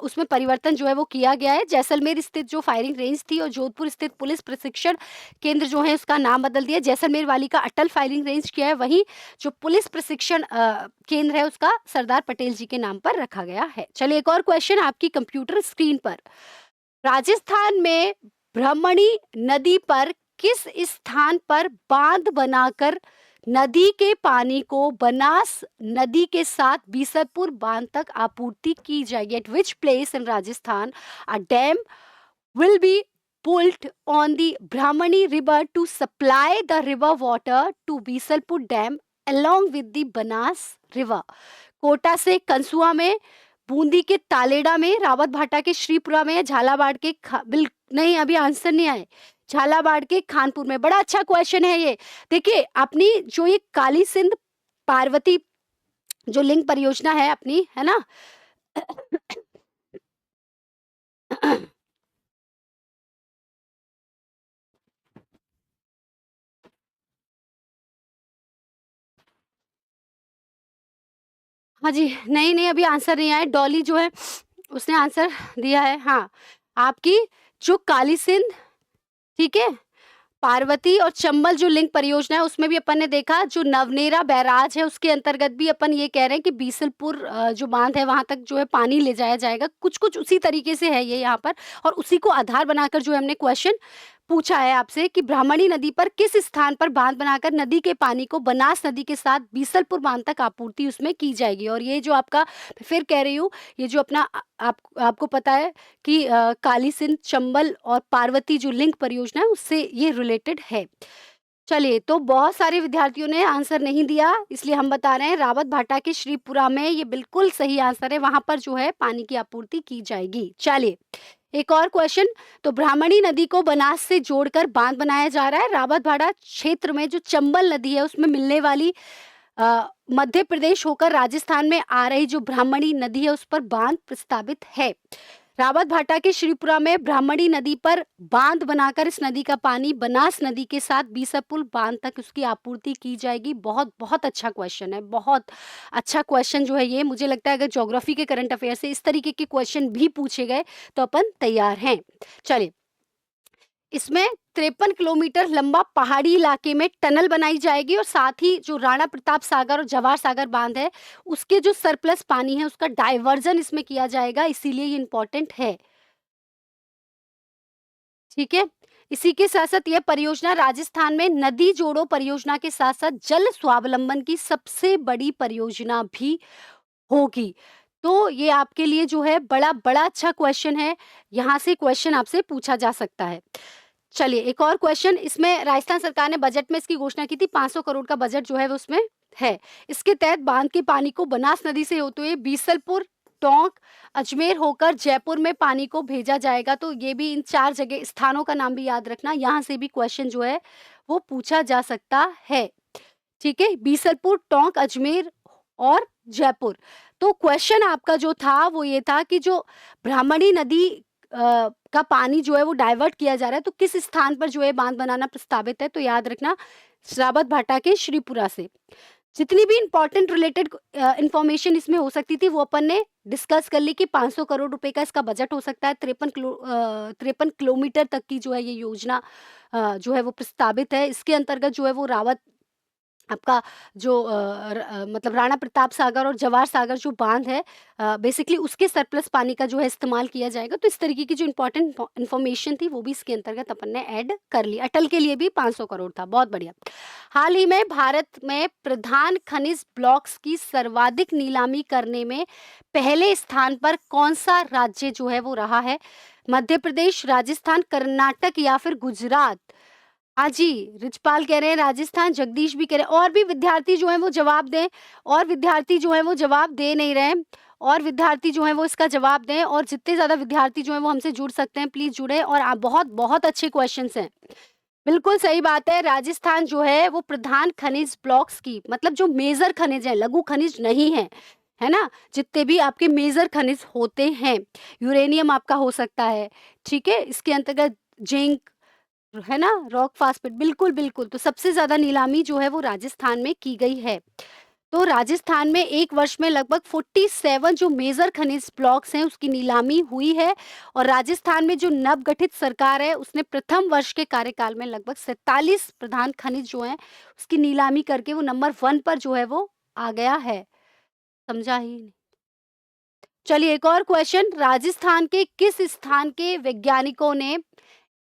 उसमें परिवर्तन जो है वो किया गया है। जैसलमेर स्थित जो फायरिंग रेंज थी और जोधपुर स्थित पुलिस प्रशिक्षण केंद्र जो है उसका नाम बदल दिया। जैसलमेर वाली का अटल फायरिंग रेंज किया है, वहीं जो पुलिस प्रशिक्षण केंद्र है उसका सरदार पटेल जी के नाम पर रखा गया है। चलिए एक और क्वेश्चन आपकी कंप्यूटर स्क्रीन पर। राजस्थान में ब्रह्मणी नदी पर किस स्थान पर बांध बनाकर नदी के पानी को बनास नदी के साथ बीसलपुर बांध तक आपूर्ति की जाएगी? Eight which place in Rajasthan a dam will be built on the Brahmani river to supply the river water to Bisalpur dam along with the Banas river? Kota से कंसुआ में, बूंदी के तालेड़ा में, रावत भाटा के श्रीपुरा में, झालावाड़ के नहीं अभी आंसर नहीं आए। झालावाड़ के खानपुर में। बड़ा अच्छा क्वेश्चन है ये। देखिए अपनी जो ये काली सिंध पार्वती जो लिंक परियोजना है अपनी, है ना? हाँ जी, नहीं, नहीं अभी आंसर नहीं आया। डॉली जो है उसने आंसर दिया है। हाँ, आपकी जो काली सिंध, ठीक है? पार्वती और चंबल जो लिंक परियोजना है उसमें भी अपन ने देखा जो नवनेरा बैराज है उसके अंतर्गत भी अपन ये कह रहे हैं कि बीसलपुर जो बांध है वहां तक जो है पानी ले जाया जाएगा। कुछ कुछ उसी तरीके से है ये यहाँ पर, और उसी को आधार बनाकर जो है हमने क्वेश्चन पूछा है आपसे कि ब्राह्मणी नदी पर किस स्थान पर बांध बनाकर नदी के पानी को बनास नदी के साथ बीसलपुर बांध तक आपूर्ति उसमें की जाएगी। और ये जो आपका, फिर कह रही हूँ, ये जो अपना आपको पता है कि काली सिंध, चंबल और पार्वती जो लिंक परियोजना है उससे ये रिलेटेड है। चलिए, तो बहुत सारे विद्यार्थियों ने आंसर नहीं दिया, इसलिए हम बता रहे हैं रावत भाटा के श्रीपुरा में ये बिल्कुल सही आंसर है, वहां पर जो है पानी की आपूर्ति की जाएगी। चलिए, एक और क्वेश्चन। तो ब्राह्मणी नदी को बनास से जोड़कर बांध बनाया जा रहा है। रावत भाटा क्षेत्र में जो चंबल नदी है उसमें मिलने वाली मध्य प्रदेश होकर राजस्थान में आ रही जो ब्राह्मणी नदी है उस पर बांध प्रस्तावित है। रावत भाटा के श्रीपुरा में ब्राह्मणी नदी पर बांध बनाकर इस नदी का पानी बनास नदी के साथ बीसलपुर बांध तक उसकी आपूर्ति की जाएगी। बहुत बहुत अच्छा क्वेश्चन है, बहुत अच्छा क्वेश्चन जो है ये। मुझे लगता है अगर ज्योग्राफी के करंट अफेयर से इस तरीके के क्वेश्चन भी पूछे गए तो अपन तैयार हैं। चलिए, इसमें 53 किलोमीटर लंबा पहाड़ी इलाके में टनल बनाई जाएगी और साथ ही जो राणा प्रताप सागर और जवाहर सागर बांध है उसके जो सरप्लस पानी है उसका डाइवर्जन इसमें किया जाएगा, इसीलिए ये इंपॉर्टेंट है। ठीक है, इसी के साथ साथ यह परियोजना राजस्थान में नदी जोड़ो परियोजना के साथ साथ जल स्वावलंबन की सबसे बड़ी परियोजना भी होगी। तो ये आपके लिए जो है बड़ा बड़ा अच्छा क्वेश्चन है, यहाँ से क्वेश्चन आपसे पूछा जा सकता है। चलिए, एक और क्वेश्चन। इसमें राजस्थान सरकार ने बजट में इसकी घोषणा की थी, 500 करोड़ का बजट जो है वो उसमें है। इसके तहत बांध के पानी को बनास नदी से होते हुए बीसलपुर, टोंक, अजमेर होकर जयपुर में पानी को भेजा जाएगा। तो ये भी इन 4 जगह स्थानों का नाम भी याद रखना, यहाँ से भी क्वेश्चन जो है वो पूछा जा सकता है। ठीक है, बीसलपुर, टोंक, अजमेर और जयपुर। तो क्वेश्चन आपका जो था वो ये था कि जो ब्राह्मणी नदी का पानी जो है वो डाइवर्ट किया जा रहा है तो किस स्थान पर जो है बांध बनाना प्रस्तावित है। तो याद रखना रावत भाटा के श्रीपुरा से। जितनी भी इंपॉर्टेंट रिलेटेड इंफॉर्मेशन इसमें हो सकती थी वो अपन ने डिस्कस कर ली कि 500 करोड़ रुपए का इसका बजट हो सकता है। 53 किलोमीटर तक की जो है ये योजना जो है वो प्रस्तावित है। इसके अंतर्गत जो है वो रावत आपका जो मतलब राणा प्रताप सागर और जवाहर सागर जो बांध है बेसिकली उसके सरप्लस पानी का जो है इस्तेमाल किया जाएगा। तो इस तरीके की जो इम्पोर्टेंट इन्फॉर्मेशन थी वो भी इसके अंतर्गत अपन ने ऐड कर ली। अटल के लिए भी 500 करोड़ था, बहुत बढ़िया। हाल ही में भारत में प्रधान खनिज ब्लॉक्स की सर्वाधिक नीलामी करने में पहले स्थान पर कौन सा राज्य जो है वो रहा है? मध्य प्रदेश, राजस्थान, कर्नाटक या फिर गुजरात? हाँ जी, रिचपाल कह रहे हैं राजस्थान, जगदीश भी कह रहे हैं, और भी विद्यार्थी जो हैं वो जवाब दें, और विद्यार्थी जो हैं वो जवाब दे नहीं रहे हैं, और विद्यार्थी जो हैं वो इसका जवाब दें, और जितने ज़्यादा विद्यार्थी जो हैं वो हमसे जुड़ सकते हैं प्लीज़ जुड़ें। और आप बहुत बहुत अच्छे क्वेश्चंस हैं। बिल्कुल सही बात है, राजस्थान जो है वो प्रधान खनिज ब्लॉक्स की मतलब जो मेजर खनिज है, लघु खनिज नहीं है, है ना? जितने भी आपके मेजर खनिज होते हैं, यूरेनियम आपका हो सकता है, ठीक है? इसके अंतर्गत जिंक, है ना, रॉक फास्फेट, बिल्कुल बिल्कुल। तो सबसे ज्यादा नीलामी जो है वो राजस्थान में की गई है। तो राजस्थान में एक वर्ष में लगभग 47 जो मेजर खनिज ब्लॉक्स हैं उसकी नीलामी हुई है। और राजस्थान में जो नवगठित सरकार है उसने प्रथम वर्ष के कार्यकाल में लगभग 47 प्रधान खनिज जो हैं उसकी नीलामी करके वो नंबर 1 पर जो है वो आ गया है। समझा ही नहीं। चलिए, एक और क्वेश्चन। राजस्थान के किस स्थान के वैज्ञानिकों ने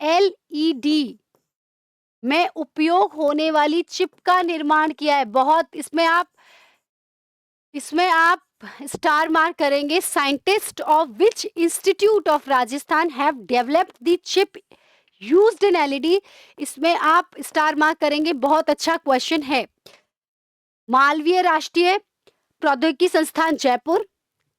एलईडी में उपयोग होने वाली चिप का निर्माण किया है? बहुत इसमें आप स्टार मार्क करेंगे। Scientist of which institute of Rajasthan have developed the chip used in LED? इसमें आप स्टार मार्क करेंगे, बहुत अच्छा क्वेश्चन है। मालवीय राष्ट्रीय प्रौद्योगिकी संस्थान जयपुर,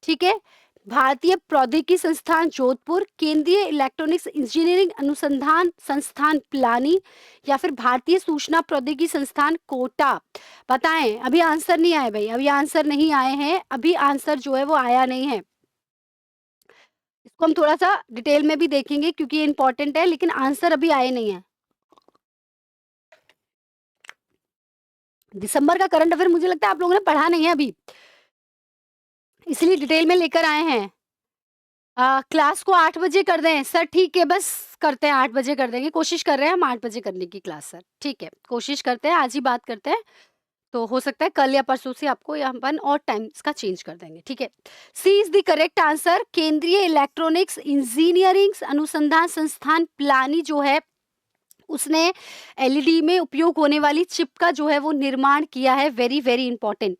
ठीक है, भारतीय प्रौद्योगिकी संस्थान जोधपुर, केंद्रीय इलेक्ट्रॉनिक्स इंजीनियरिंग अनुसंधान संस्थान पिलानी, या फिर भारतीय सूचना प्रौद्योगिकी संस्थान कोटा। बताएं, अभी आंसर नहीं आए भाई, अभी आंसर नहीं आए हैं, अभी आंसर जो है वो आया नहीं है। इसको हम थोड़ा सा डिटेल में भी देखेंगे क्योंकि ये इंपॉर्टेंट है, लेकिन आंसर अभी आए नहीं है। दिसंबर का करंट अफेयर मुझे लगता है आप लोगों ने पढ़ा नहीं है अभी, इसलिए डिटेल में लेकर आए हैं। क्लास को 8 बजे कर दें सर, ठीक है, बस करते हैं 8 बजे कर देंगे, कोशिश कर रहे हैं हम 8 बजे करने की क्लास सर, ठीक है, कोशिश करते हैं, आज ही बात करते हैं। तो हो सकता है कल या परसों से आपको या अपन और टाइम इसका चेंज कर देंगे, ठीक है। सी इज द करेक्ट आंसर। केंद्रीय इलेक्ट्रॉनिक्स इंजीनियरिंग अनुसंधान संस्थान पिलानी जो है, उसने एलईडी में उपयोग होने वाली चिप का जो है वो निर्माण किया है। Very very important.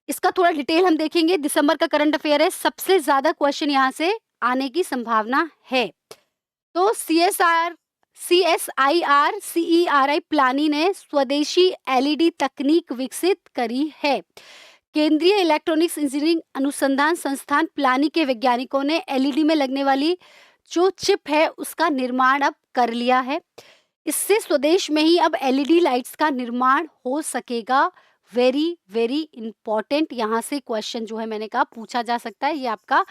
इसका थोड़ा डिटेल हम देखेंगे। दिसंबर का करंट अफेयर है, सबसे ज्यादा क्वेश्चन यहाँ से आने की संभावना है। तो CSIR प्लानी ने स्वदेशी एलईडी तकनीक विकसित करी है। केंद्रीय इलेक्ट्रॉनिक्स इंजीनियरिंग अनुसंधान संस्थान पिलानी के वैज्ञानिकों ने एलईडी में लगने वाली जो चिप है उसका निर्माण अब कर लिया है। इससे स्वदेश में ही अब एलईडी लाइट्स का निर्माण हो सकेगा। वेरी वेरी इंपॉर्टेंट, यहाँ से क्वेश्चन जो है मैंने कहा पूछा जा सकता है। ये आपका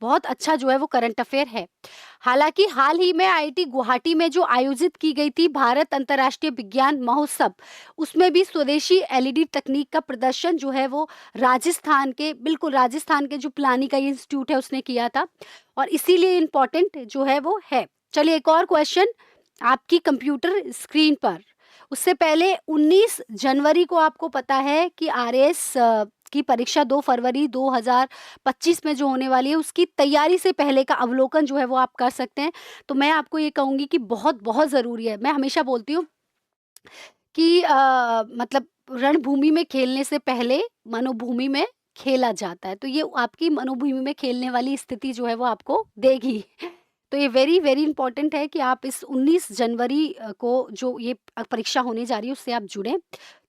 बहुत अच्छा जो है वो करंट अफेयर है। हालांकि हाल ही में आईआईटी गुवाहाटी में जो आयोजित की गई थी भारत अंतर्राष्ट्रीय विज्ञान महोत्सव, उसमें भी स्वदेशी एलईडी तकनीक का प्रदर्शन जो है वो राजस्थान के, बिल्कुल राजस्थान के जो पिलानी का इंस्टीट्यूट है उसने किया था, और इसीलिए इम्पोर्टेंट जो है वो है। चलिए एक और क्वेश्चन आपकी कंप्यूटर स्क्रीन पर। उससे पहले 19 जनवरी को आपको पता है कि आरएएस की परीक्षा 2 फरवरी 2025 में जो होने वाली है, उसकी तैयारी से पहले का अवलोकन जो है वो आप कर सकते हैं। तो मैं आपको ये कहूँगी कि बहुत बहुत ज़रूरी है। मैं हमेशा बोलती हूँ कि मतलब रणभूमि में खेलने से पहले मनोभूमि में खेला जाता है, तो ये आपकी मनोभूमि में खेलने वाली स्थिति जो है वो आपको देगी। तो ये वेरी वेरी इंपॉर्टेंट है कि आप इस 19 जनवरी को जो ये परीक्षा होने जा रही है उससे आप जुड़ें,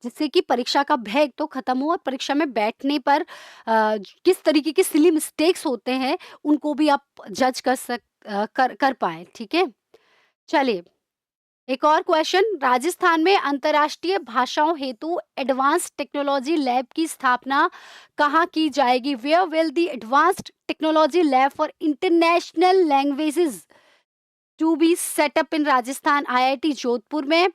जिससे कि परीक्षा का भय तो खत्म हो और परीक्षा में बैठने पर किस तरीके के सिली मिस्टेक्स होते हैं उनको भी आप जज कर पाए, ठीक है। चलिए एक और क्वेश्चन। राजस्थान में अंतर्राष्ट्रीय भाषाओं हेतु एडवांस्ड टेक्नोलॉजी लैब की स्थापना कहाँ की जाएगी? Where will the advanced technology lab for international languages to be setup in Rajasthan? IIT Jodhpur में,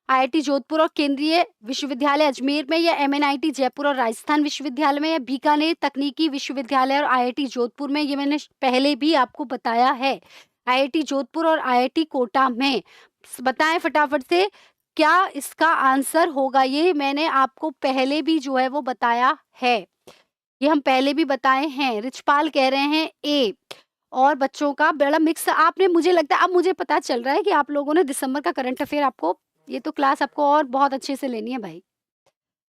आईआईटी जोधपुर और केंद्रीय विश्वविद्यालय अजमेर में, या एमएनआईटी जयपुर और राजस्थान विश्वविद्यालय में, या बीकानेर तकनीकी विश्वविद्यालय और आईआईटी जोधपुर में? ये मैंने पहले भी आपको बताया है, आईआईटी जोधपुर और आईआईटी कोटा में। बताएं फटाफट से क्या इसका आंसर होगा। ये मैंने आपको पहले भी जो है वो बताया है, ये हम पहले भी बताए हैं। रिचपाल कह रहे हैं ए, और बच्चों का बड़ा मिक्स। आपने, मुझे लगता है अब मुझे पता चल रहा है कि आप लोगों ने दिसंबर का करंट अफेयर आपको, ये तो क्लास आपको और बहुत अच्छे से लेनी है भाई,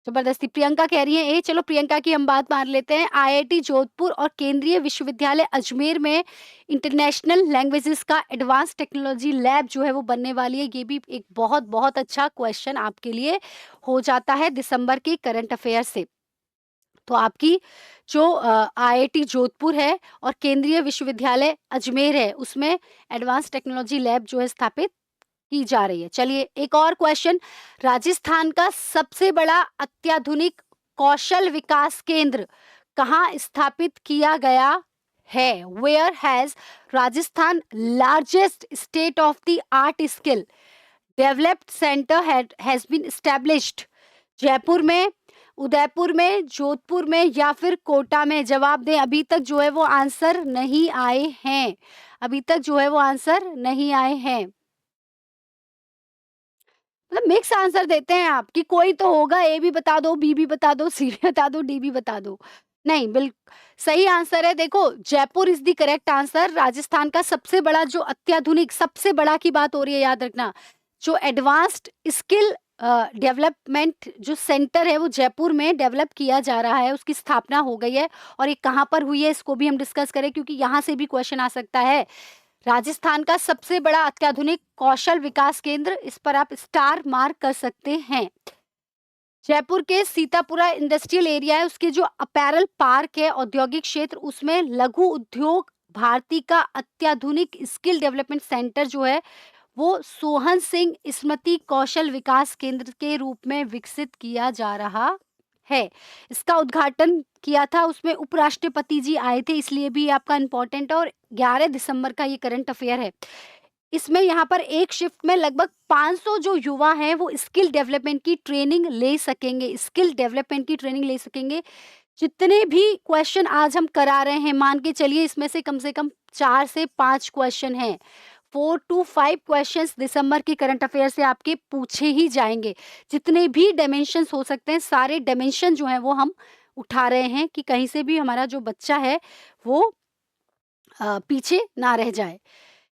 जबरदस्ती। प्रियंका कह रही है ए, चलो प्रियंका की हम बात मान लेते हैं। आईआईटी जोधपुर और केंद्रीय विश्वविद्यालय अजमेर में इंटरनेशनल लैंग्वेजेस का एडवांस टेक्नोलॉजी लैब जो है वो बनने वाली है। ये भी एक बहुत बहुत अच्छा क्वेश्चन आपके लिए हो जाता है दिसंबर के करंट अफेयर से। तो आपकी जो आईआईटी जोधपुर है और केंद्रीय विश्वविद्यालय अजमेर है, उसमें एडवांस टेक्नोलॉजी लैब जो है स्थापित की जा रही है। चलिए एक और क्वेश्चन। राजस्थान का सबसे बड़ा अत्याधुनिक कौशल विकास केंद्र कहाँ स्थापित किया गया है? Where has Rajasthan largest state of the art skill developed centre has been established? Jaipur में, उदयपुर में, जोधपुर में, या फिर कोटा में? जवाब दें। अभी तक जो है वो आंसर नहीं आए हैं, अभी तक जो है वो आंसर नहीं आए हैं। मतलब मिक्स आंसर देते हैं आप कि कोई तो होगा, ए भी बता दो, बी भी बता दो, सी भी बता दो, डी भी बता दो। नहीं, बिल्कुल सही आंसर है। देखो, Jaipur is the correct answer. Rajasthan का सबसे बड़ा जो अत्याधुनिक, सबसे बड़ा की बात हो रही है, याद रखना, जो एडवांस्ड स्किल डेवलपमेंट जो सेंटर है वो जयपुर में डेवलप किया जा रहा है, उसकी स्थापना हो गई है। और ये कहाँ पर हुई है इसको भी हम डिस्कस करें, क्योंकि यहाँ से भी क्वेश्चन आ सकता है। राजस्थान का सबसे बड़ा अत्याधुनिक कौशल विकास केंद्र, इस पर आप स्टार मार्क कर सकते हैं। जयपुर के सीतापुरा इंडस्ट्रियल एरिया है, उसके जो अपैरल पार्क है, औद्योगिक क्षेत्र, उसमें लघु उद्योग भारती का अत्याधुनिक स्किल डेवलपमेंट सेंटर जो है, वो सोहन सिंह स्मृति कौशल विकास केंद्र के रूप में विकसित किया जा रहा है। इसका उद्घाटन किया था, उसमें उपराष्ट्रपति जी आए थे, इसलिए भी ये आपका इम्पोर्टेंट है और 11 दिसंबर का ये करंट अफेयर है। इसमें यहाँ पर एक शिफ्ट में लगभग 500 जो युवा हैं वो स्किल डेवलपमेंट की ट्रेनिंग ले सकेंगे, स्किल डेवलपमेंट की ट्रेनिंग ले सकेंगे। जितने भी क्वेश्चन आज हम करा रहे हैं, मान के चलिए इसमें से कम 4 से 5 क्वेश्चन हैं। 4 टू 5 क्वेश्चंस दिसंबर के करंट अफेयर से आपके पूछे ही जाएँगे। जितने भी डायमेंशंस हो सकते हैं, सारे डायमेंशन जो हैं वो हम उठा रहे हैं कि कहीं से भी हमारा जो बच्चा है वो पीछे ना रह जाए।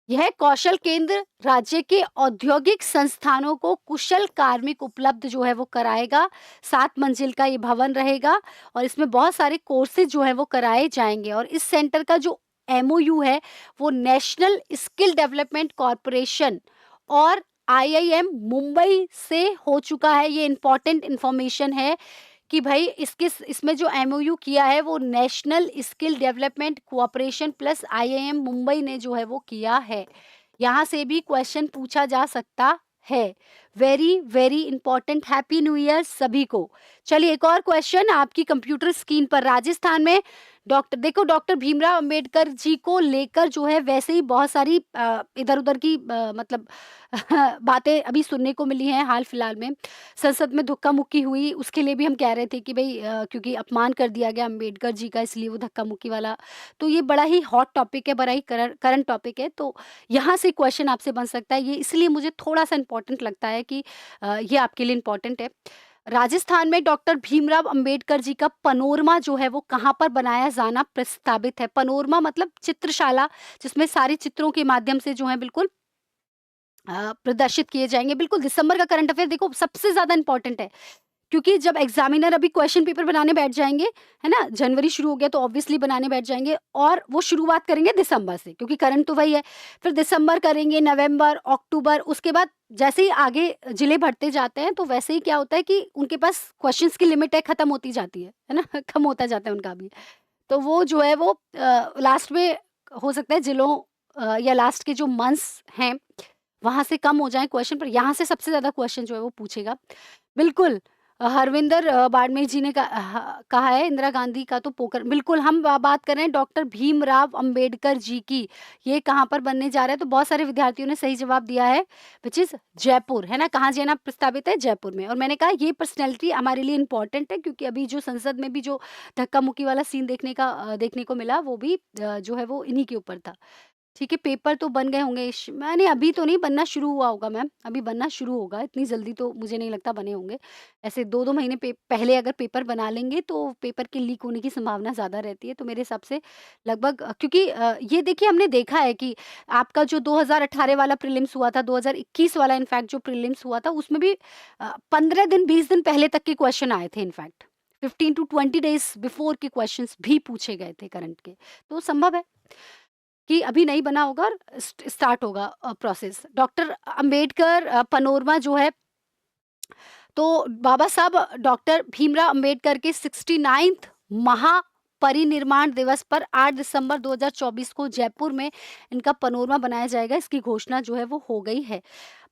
यह कौशल केंद्र राज्य के औद्योगिक संस्थानों को कुशल कार्मिक उपलब्ध जो है वो कराएगा। 7 मंजिल का ये भवन रहेगा और इसमें बहुत सारे कोर्सेज जो है वो कराए जाएंगे और इस सेंटर का जो एमओयू है वो नेशनल स्किल डेवलपमेंट कॉरपोरेशन और आईआईएम मुंबई से हो चुका है। ये इम्पॉर्टेंट इंफॉर्मेशन है कि भाई इसमें जो एमओयू किया है वो national skill development cooperation plus IIM Mumbai ने जो है वो किया है। यहाँ से भी क्वेश्चन पूछा जा सकता है। Very very important. Happy new year सभी को। चलिए एक और क्वेश्चन आपकी कंप्यूटर स्क्रीन पर। राजस्थान में डॉक्टर भीमराव अंबेडकर जी को लेकर जो है वैसे ही बहुत सारी इधर उधर की मतलब बातें अभी सुनने को मिली हैं। हाल फिलहाल में संसद में धक्का मुक्की हुई, उसके लिए भी हम कह रहे थे कि भाई क्योंकि अपमान कर दिया गया अंबेडकर जी का, इसलिए वो धक्का मुक्की वाला। तो ये बड़ा ही हॉट टॉपिक है, बड़ा ही करंट टॉपिक है, तो यहाँ से क्वेश्चन आपसे बन सकता है। ये इसलिए मुझे थोड़ा सा इंपॉर्टेंट लगता है कि ये आपके लिए इंपॉर्टेंट है। राजस्थान में डॉक्टर भीमराव अंबेडकर जी का पनोरमा जो है वो कहाँ पर बनाया जाना प्रस्तावित है। पनोरमा मतलब चित्रशाला, जिसमें सारे चित्रों के माध्यम से जो है बिल्कुल प्रदर्शित किए जाएंगे। बिल्कुल दिसंबर का करंट अफेयर देखो सबसे ज्यादा इंपॉर्टेंट है, क्योंकि जब एग्जामिनर अभी क्वेश्चन पेपर बनाने बैठ जाएंगे, है ना, जनवरी शुरू हो गया तो ऑब्वियसली बनाने बैठ जाएंगे और वो शुरुआत करेंगे दिसंबर से, क्योंकि करंट तो वही है। फिर दिसंबर करेंगे, नवंबर, अक्टूबर, उसके बाद जैसे ही आगे जिले बढ़ते जाते हैं तो वैसे ही क्या होता है कि उनके पास क्वेश्चंस की लिमिट है, खत्म होती जाती है ना कम होता जाता है उनका भी। तो वो जो है वो लास्ट में हो सकता है जिलों या लास्ट के जो मंथ्स हैं वहां से कम हो जाए क्वेश्चन, पर यहाँ से सबसे ज्यादा क्वेश्चन जो है वो पूछेगा। बिल्कुल हरविंदर बाड़मेर जी ने कहा है इंदिरा गांधी का तो पोकर। बिल्कुल हम बात कर रहे हैं डॉक्टर भीमराव अंबेडकर जी की। ये कहाँ पर बनने जा रहा है, तो बहुत सारे विद्यार्थियों ने सही जवाब दिया है, विच इज जयपुर, है ना। कहाँ जाना प्रस्तावित है, जयपुर में। और मैंने कहा ये पर्सनैलिटी हमारे लिए इंपॉर्टेंट है, क्योंकि अभी जो संसद में भी जो धक्का मुक्की वाला सीन देखने को मिला, वो भी जो है वो इन्हीं के ऊपर था। ठीक है, पेपर तो बन गए होंगे। मैंने अभी तो नहीं, बनना शुरू हुआ होगा मैम, अभी बनना शुरू होगा, इतनी जल्दी तो मुझे नहीं लगता बने होंगे। ऐसे 2-2 महीने पहले अगर पेपर बना लेंगे तो पेपर के लीक होने की संभावना ज़्यादा रहती है। तो मेरे हिसाब से लगभग क्योंकि ये देखिए हमने देखा है कि आपका जो 2018 वाला प्रीलिम्स हुआ था, 2021 वाला इनफैक्ट जो प्रीलिम्स हुआ था, उसमें भी 15 दिन 20 दिन पहले तक के क्वेश्चन आए थे। इनफैक्ट 15 टू 20 डेज़ बिफोर के क्वेश्चंस भी पूछे गए थे करंट के। तो संभव है कि अभी नहीं बना होगा और स्टार्ट होगा प्रोसेस। डॉक्टर अंबेडकर पनोरमा जो है, तो बाबा साहब डॉक्टर भीमराव अंबेडकर के 69th महापरिनिर्वाण दिवस पर 8 दिसंबर 2024 को जयपुर में इनका पनोरमा बनाया जाएगा। इसकी घोषणा जो है वो हो गई है।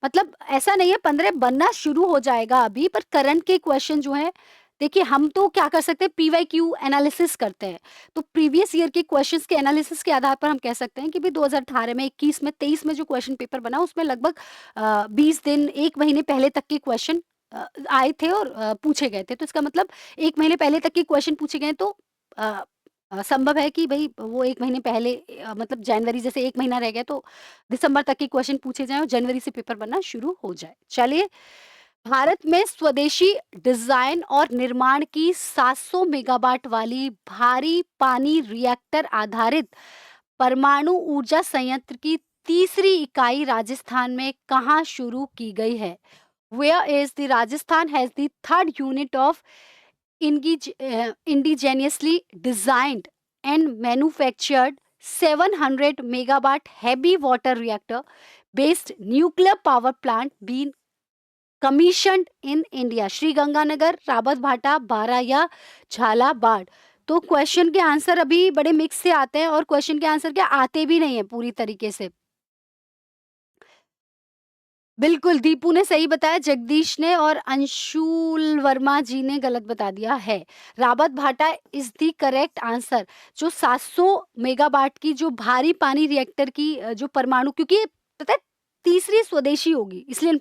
मतलब ऐसा नहीं है 15 बनना शुरू हो जाएगा अभी, पर करंट के क्वेश्चन जो है, देखिए हम तो क्या कर सकते हैं, पीवाईक्यू एनालिसिस करते हैं। तो प्रीवियस ईयर के क्वेश्चंस के एनालिसिस के आधार पर हम कह सकते हैं कि भाई 2018 में, 21 में, 23 में जो क्वेश्चन पेपर बना उसमें लगभग 20 दिन 1 महीने पहले तक के क्वेश्चन आए थे और पूछे गए थे। तो इसका मतलब 1 महीने पहले तक के क्वेश्चन पूछे गए, तो संभव है कि भई वो 1 महीने पहले मतलब जनवरी, जैसे 1 महीना रह गया तो दिसंबर तक के क्वेश्चन पूछे जाएँ और जनवरी से पेपर बनना शुरू हो जाए। चलिए, भारत में स्वदेशी डिजाइन और निर्माण की 700 मेगावाट वाली भारी पानी रिएक्टर आधारित परमाणु ऊर्जा संयंत्र की तीसरी इकाई राजस्थान में कहाँ शुरू की गई है? Where is the Rajasthan has the third unit of indigenously designed and manufactured 700 megawatt heavy water reactor based nuclear power plant being commissioned in India? Shri Ganganagar, Rawat भाटा, बारा या झालावाड़? तो क्वेश्चन के आंसर अभी बड़े मिक्स से आते हैं और क्वेश्चन के आंसर क्या आते भी नहीं है पूरी तरीके से। बिल्कुल, दीपू ने सही बताया, जगदीश ने और अंशुल वर्मा जी ने गलत बता दिया है। रावत भाटा इज़ द करेक्ट आंसर। जो 700 मेगावाट की जो भारी पानी रिएक्टर की जो परमाणु, क्योंकि ये पता है तीसरी स्वदेशी होगी, इसलिए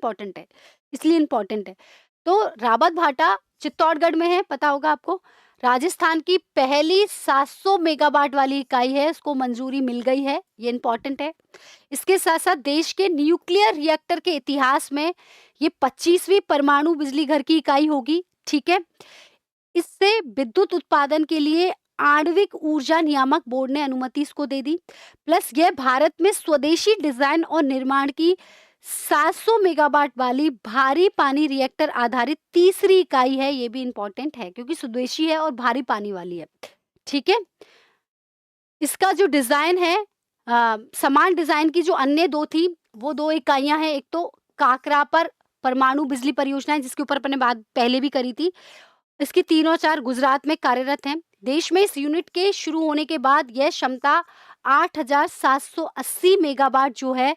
इम्पोर्टेंट है। तो रावत भाटा चित्तौड़गढ़ में है, पता होगा आपको। राजस्थान की पहली 700 मेगावाट वाली इकाई है, उसको मंजूरी मिल गई है, ये इम्पोर्टेंट है। इसके साथ-साथ देश के न्यूक्लियर रिएक्टर के इतिहास में ये 25वीं परमाणु बिजली घर की इकाई होगी, ठीक है? इससे विद्युत उत्पादन के लिए आणविक ऊर्जा नियामक बोर्ड ने अनुमति इसको दे दी। प्लस यह भारत में स्वदेशी डिजाइन और निर्माण की 700 मेगावाट वाली भारी पानी रिएक्टर आधारित तीसरी इकाई है। ये भी इम्पोर्टेंट है क्योंकि स्वदेशी है और भारी पानी वाली है, ठीक है? इसका जो डिजाइन है समान डिजाइन की जो अन्य 2 थी, वो 2 इकाइयाँ हैं। एक तो काकरा पर परमाणु बिजली परियोजना है, जिसके ऊपर अपन ने बात पहले भी करी थी। इसकी 3 और 4 गुजरात में कार्यरत हैं। देश में इस यूनिट के शुरू होने के बाद यह क्षमता 8780 मेगावाट जो है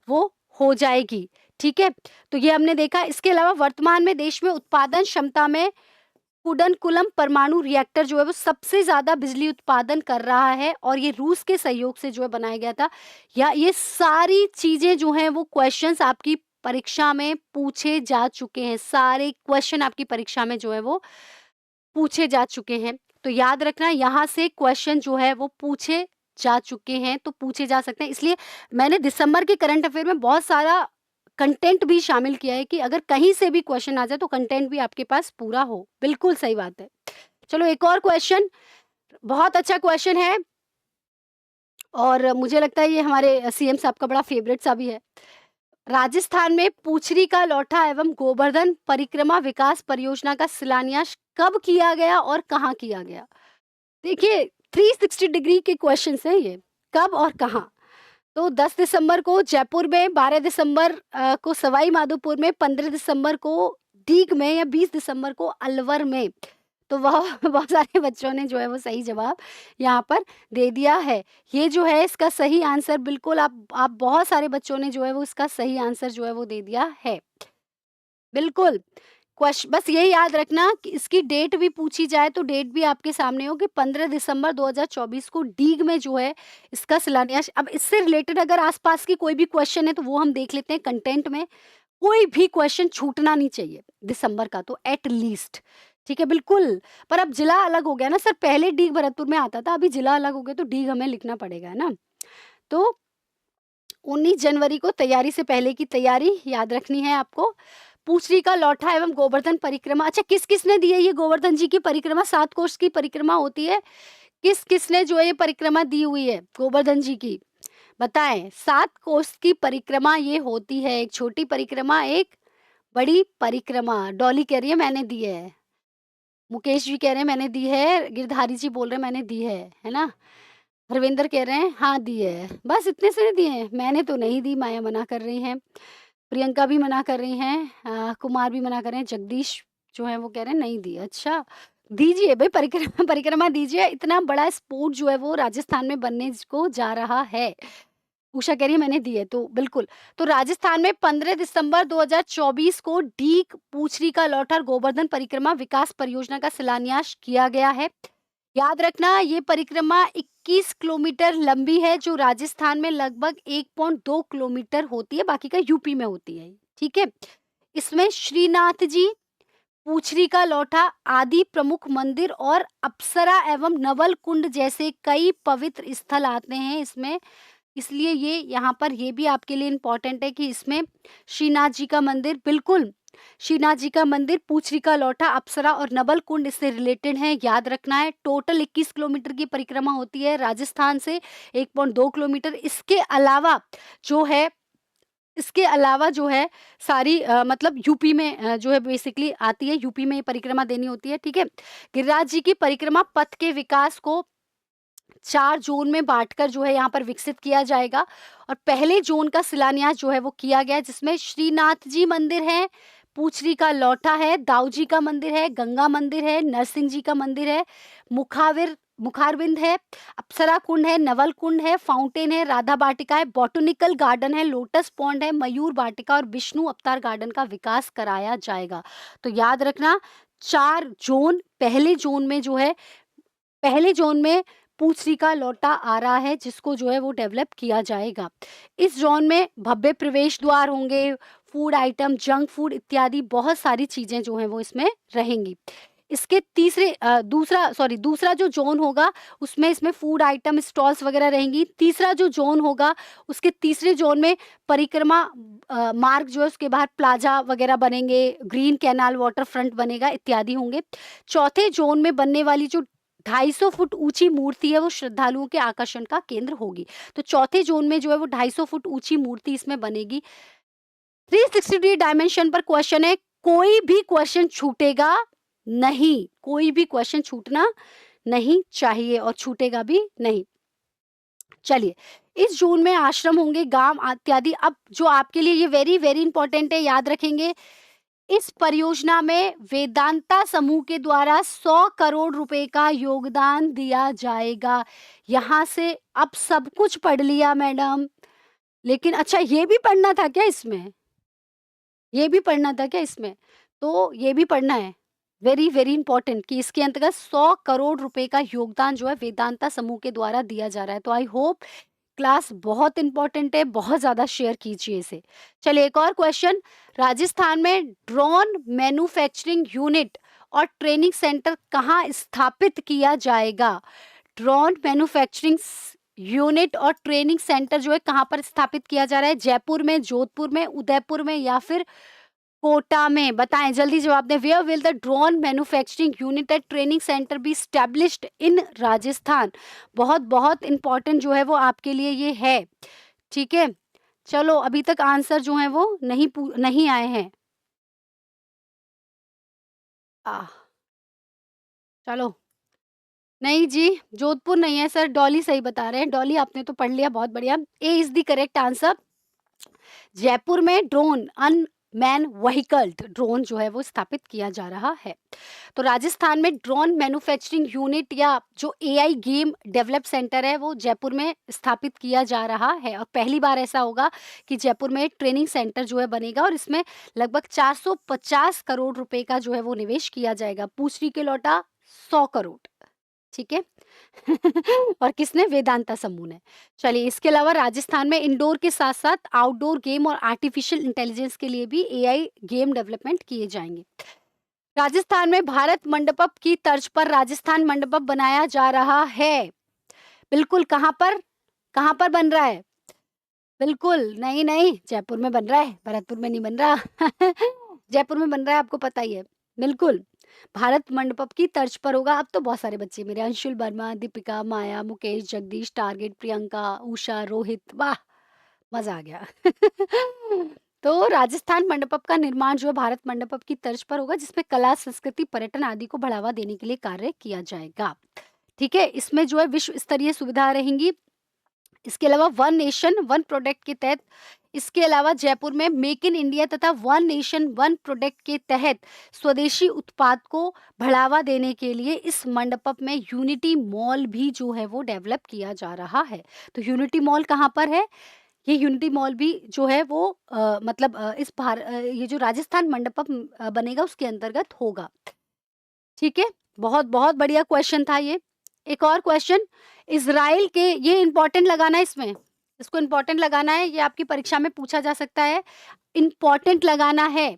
वो हो जाएगी, ठीक है? तो ये हमने देखा। इसके अलावा वर्तमान में देश में उत्पादन क्षमता में कुडनकुलम परमाणु रिएक्टर जो है वो सबसे ज्यादा बिजली उत्पादन कर रहा है और ये रूस के सहयोग से जो है बनाया गया था। या ये सारी चीजें जो हैं वो क्वेश्चंस आपकी परीक्षा में पूछे जा चुके हैं, सारे क्वेश्चन आपकी परीक्षा में जो है वो पूछे जा चुके हैं। तो याद रखना, यहाँ से क्वेश्चन जो है वो पूछे जा चुके हैं, तो पूछे जा सकते हैं। इसलिए मैंने दिसंबर के करंट अफेयर में बहुत सारा कंटेंट भी शामिल किया है कि अगर कहीं से भी क्वेश्चन आ जाए तो कंटेंट भी आपके पास पूरा हो। बिल्कुल सही बात है। चलो एक और क्वेश्चन, बहुत अच्छा क्वेश्चन है और मुझे लगता है ये हमारे सीएम साहब का बड़ा फेवरेट सा भी है। राजस्थान में पूछरी का लौठा एवं गोवर्धन परिक्रमा विकास परियोजना का शिलान्यास कब किया गया और कहाँ किया गया? देखिए 360 डिग्री के क्वेश्चंस हैं ये, कब और कहाँ। तो 10 दिसंबर को जयपुर में, 12 दिसंबर को सवाई माधोपुर में, 15 दिसंबर को दीग में या 20 दिसंबर को अलवर में। तो वह बहुत सारे बच्चों ने जो है वो सही जवाब यहाँ पर दे दिया है। ये जो है इसका सही आंसर, बिल्कुल आप बहुत सारे बच्चों ने जो है वो इसका सही आंसर जो है वो दे दिया है। बिल्कुल। बस ये याद रखना कि इसकी डेट भी पूछी जाए तो डेट भी आपके सामने हो कि 15 दिसंबर 2024 को डीग में जो है इसका शिलान्यास। अब इससे रिलेटेड अगर आसपास की कोई भी क्वेश्चन है तो वो हम देख लेते हैं कंटेंट में। कोई भी क्वेश्चन छूटना नहीं चाहिए दिसंबर का तो एट लीस्ट, ठीक है? बिल्कुल। पर अब जिला अलग हो गया ना सर, पहले डीग भरतपुर में आता था, अभी जिला अलग हो गया तो डीग हमें लिखना पड़ेगा, है ना? तो 19 जनवरी को तैयारी से पहले की तैयारी याद रखनी है आपको। पूछरी का लौठा एवं गोवर्धन परिक्रमा, अच्छा किस किसने दी है ये गोवर्धन जी की परिक्रमा? 7 कोष की परिक्रमा होती है। किस किसने जो है ये परिक्रमा दी हुई है गोवर्धन जी की? बताएं। 7 कोष की परिक्रमा ये होती है, एक छोटी परिक्रमा, एक बड़ी परिक्रमा। डॉली कह रही है मैंने दी है, मुकेश जी कह रहे हैं मैंने दी है, गिरधारी जी बोल रहे हैं मैंने दी है ना? हरविंदर कह रहे हैं हाँ दी है। बस इतने से दिए हैं, मैंने तो नहीं दी, माया मना कर रही हैं, प्रियंका भी मना कर रही हैं, कुमार भी मना कर रहे हैं, जगदीश जो है वो कह रहे हैं नहीं दी। अच्छा दीजिए भाई, परिक्रमा परिक्रमा दीजिए। इतना बड़ा स्पोर्ट जो है वो राजस्थान में बनने को जा रहा है। उषा कह रही है मैंने दी है, तो बिल्कुल। तो राजस्थान में 15 दिसंबर 2024 को डीग, पूछरी का लौठा और गोवर्धन परिक्रमा विकास परियोजना का शिलान्यास किया गया है। याद रखना ये परिक्रमा 21 किलोमीटर लंबी है, जो राजस्थान में लगभग 1.2 किलोमीटर होती है, बाकी का यूपी में होती है, ठीक है? इसमें श्रीनाथ जी, पूछरी का लौठा आदि प्रमुख मंदिर और अप्सरा एवं नवल कुंड जैसे कई पवित्र स्थल आते हैं इसमें। इसलिए ये यहाँ पर ये भी आपके लिए इम्पोर्टेंट है कि इसमें श्रीनाथ जी का मंदिर, बिल्कुल श्रीनाथ जी का मंदिर, पूछरी का लौठा, अप्सरा और नवल कुंड इससे रिलेटेड है, याद रखना है। टोटल 21 किलोमीटर की परिक्रमा होती है राजस्थान से, 1.2 किलोमीटर। इसके अलावा जो है सारी मतलब यूपी में जो है बेसिकली आती है, यूपी में ये परिक्रमा देनी होती है, ठीक है? गिरिराज जी की परिक्रमा पथ के विकास को 4 जोन में बांटकर जो है यहाँ पर विकसित किया जाएगा और पहले जोन का शिलान्यास जो है वो किया गया है, जिसमें श्रीनाथ जी मंदिर है, पूछरी का लौठा है, दाऊ जी का मंदिर है, गंगा मंदिर है, नरसिंह जी का मंदिर है, मुखारविंद है, अप्सरा कुंड है, नवल कुंड है, फाउंटेन है, राधा वाटिका है, बॉटनिकल गार्डन है, लोटस पॉन्ड है, मयूर वाटिका और विष्णु अवतार गार्डन का विकास कराया जाएगा। तो याद रखना 4 जोन, पहले जोन में पूछरी का लौटा आ रहा है जिसको जो है वो डेवलप किया जाएगा। इस जोन में भव्य प्रवेश द्वार होंगे, फूड आइटम, जंक फूड इत्यादि बहुत सारी चीजें जो हैं वो इसमें रहेंगी। इसके दूसरा जो जोन होगा उसमें इसमें फूड आइटम स्टॉल्स वगैरह रहेंगी। तीसरा जो जोन होगा उसके तीसरे जोन में परिक्रमा मार्ग जो है उसके बाहर प्लाजा वगैरह बनेंगे, ग्रीन कैनाल वाटर फ्रंट बनेगा इत्यादि होंगे। चौथे जोन में बनने वाली जो 250 फुट ऊंची मूर्ति है वो श्रद्धालुओं के आकर्षण का केंद्र होगी। तो चौथे जोन में जो है वो 250 फुट ऊंची मूर्ति इसमें बनेगी। 360 डिग्री डायमेंशन पर क्वेश्चन है, कोई भी क्वेश्चन छूटेगा नहीं, कोई भी क्वेश्चन छूटना नहीं चाहिए और छूटेगा भी नहीं। चलिए, इस जोन में आश्रम होंगे, गांव इत्यादि। अब जो आपके लिए ये वेरी वेरी इंपॉर्टेंट है, याद रखेंगे, इस परियोजना में वेदांता समूह के द्वारा 100 करोड़ रुपए का योगदान दिया जाएगा। यहाँ से अब सब कुछ पढ़ लिया मैडम, लेकिन अच्छा ये भी पढ़ना था क्या इसमें? ये भी पढ़ना था क्या इसमें? तो ये भी पढ़ना है, वेरी वेरी इंपॉर्टेंट, कि इसके अंतर्गत 100 करोड़ रुपए का योगदान जो है वेदांता समूह के द्वारा दिया जा रहा है। तो आई होप क्लास बहुत इंपॉर्टेंट है, बहुत ज्यादा शेयर कीजिए इसे। चलिए एक और क्वेश्चन, राजस्थान में ड्रोन मैन्युफैक्चरिंग यूनिट और ट्रेनिंग सेंटर कहाँ स्थापित किया जाएगा? ड्रोन मैन्युफैक्चरिंग यूनिट और ट्रेनिंग सेंटर जो है कहाँ पर स्थापित किया जा रहा है? जयपुर में, जोधपुर में, उदयपुर में या फिर कोटा में? बताएं, जल्दी जवाब दें। Where will the drone manufacturing unit and training centre be established in Rajasthan? बहुत बहुत इंपॉर्टेंट जो है वो आपके लिए ये है, ठीक है। चलो अभी तक आंसर जो है वो नहीं आए हैं। चलो, नहीं जी, जोधपुर नहीं है सर, डॉली सही बता रहे हैं। डॉली आपने तो पढ़ लिया, बहुत बढ़िया। A is the correct answer. Jaipur में ड्रोन अनमैन व्हीकल्ड ड्रोन जो है वो स्थापित किया जा रहा है। तो राजस्थान में ड्रोन मैन्युफैक्चरिंग यूनिट या जो एआई गेम डेवलप सेंटर है वो जयपुर में स्थापित किया जा रहा है, और पहली बार ऐसा होगा कि जयपुर में ट्रेनिंग सेंटर जो है बनेगा और इसमें लगभग 450 करोड़ रुपए का जो है वो निवेश किया जाएगा। पूछरी के लौटा 100 करोड़, ठीक है। और किसने? वेदांता समूह ने। चलिए, इसके अलावा राजस्थान में इंडोर के साथ साथ आउटडोर गेम और आर्टिफिशियल इंटेलिजेंस के लिए भी एआई गेम डेवलपमेंट किए जाएंगे। राजस्थान में भारत मंडपम की तर्ज पर राजस्थान मंडपम बनाया जा रहा है। बिल्कुल, कहाँ पर बन रहा है? बिल्कुल नहीं नहीं, जयपुर में बन रहा है, भरतपुर में नहीं बन रहा। जयपुर में बन रहा है, आपको पता ही है। बिल्कुल, भारत मंडपम की तर्ज पर होगा। अब तो बहुत सारे बच्चे मेरे, अंशुल वर्मा, दीपिका, माया, मुकेश, जगदीश, टारगेट, प्रियंका, उषा, रोहित, वाह मजा आ गया। तो राजस्थान मंडपम का निर्माण जो है भारत मंडपम की तर्ज पर होगा, जिसमें कला, संस्कृति, पर्यटन आदि को बढ़ावा देने के लिए कार्य किया जाएगा, ठीक है। इसमें जो है विश्व स्तरीय सुविधा रहेंगी। इसके अलावा वन नेशन वन प्रोडक्ट के तहत, इसके अलावा जयपुर में मेक इन इंडिया तथा वन नेशन वन प्रोडक्ट के तहत स्वदेशी उत्पाद को बढ़ावा देने के लिए इस मंडपम में यूनिटी मॉल भी जो है वो डेवलप किया जा रहा है। तो यूनिटी मॉल कहाँ पर है? ये यूनिटी मॉल भी जो है वो मतलब ये जो राजस्थान मंडपम बनेगा उसके अंतर्गत होगा, ठीक है। बहुत बहुत बढ़िया क्वेश्चन था ये। एक और क्वेश्चन, इजराइल के, ये इंपॉर्टेंट लगाना है, इसमें इसको इंपॉर्टेंट लगाना है, ये आपकी परीक्षा में पूछा जा सकता है, इंपॉर्टेंट लगाना है।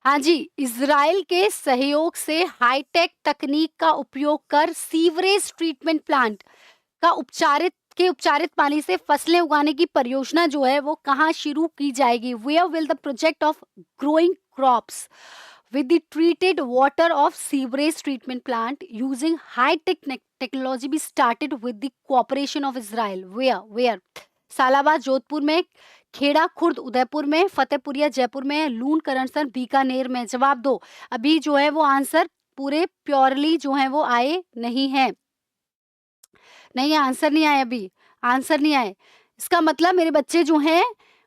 हाँ जी, इजराइल के सहयोग से हाईटेक तकनीक का उपयोग कर सीवरेज ट्रीटमेंट प्लांट का उपचारित पानी से फसलें उगाने की परियोजना जो है वो कहाँ शुरू की जाएगी? Where will the project of growing crops with the treated water of sewerage treatment plant using technology be started with the cooperation of Israel? Where? Salabad Jodhpur में, खेड़ा खुर्द उदयपुर में, फतेहपुरिया जयपुर में, लून करणसर बीकानेर में। जवाब दो। अभी जो है वो आंसर पूरे प्योरली जो है वो आए नहीं है, नहीं आंसर नहीं आए, अभी आंसर नहीं आए। इसका मतलब मेरे बच्चे जो हैं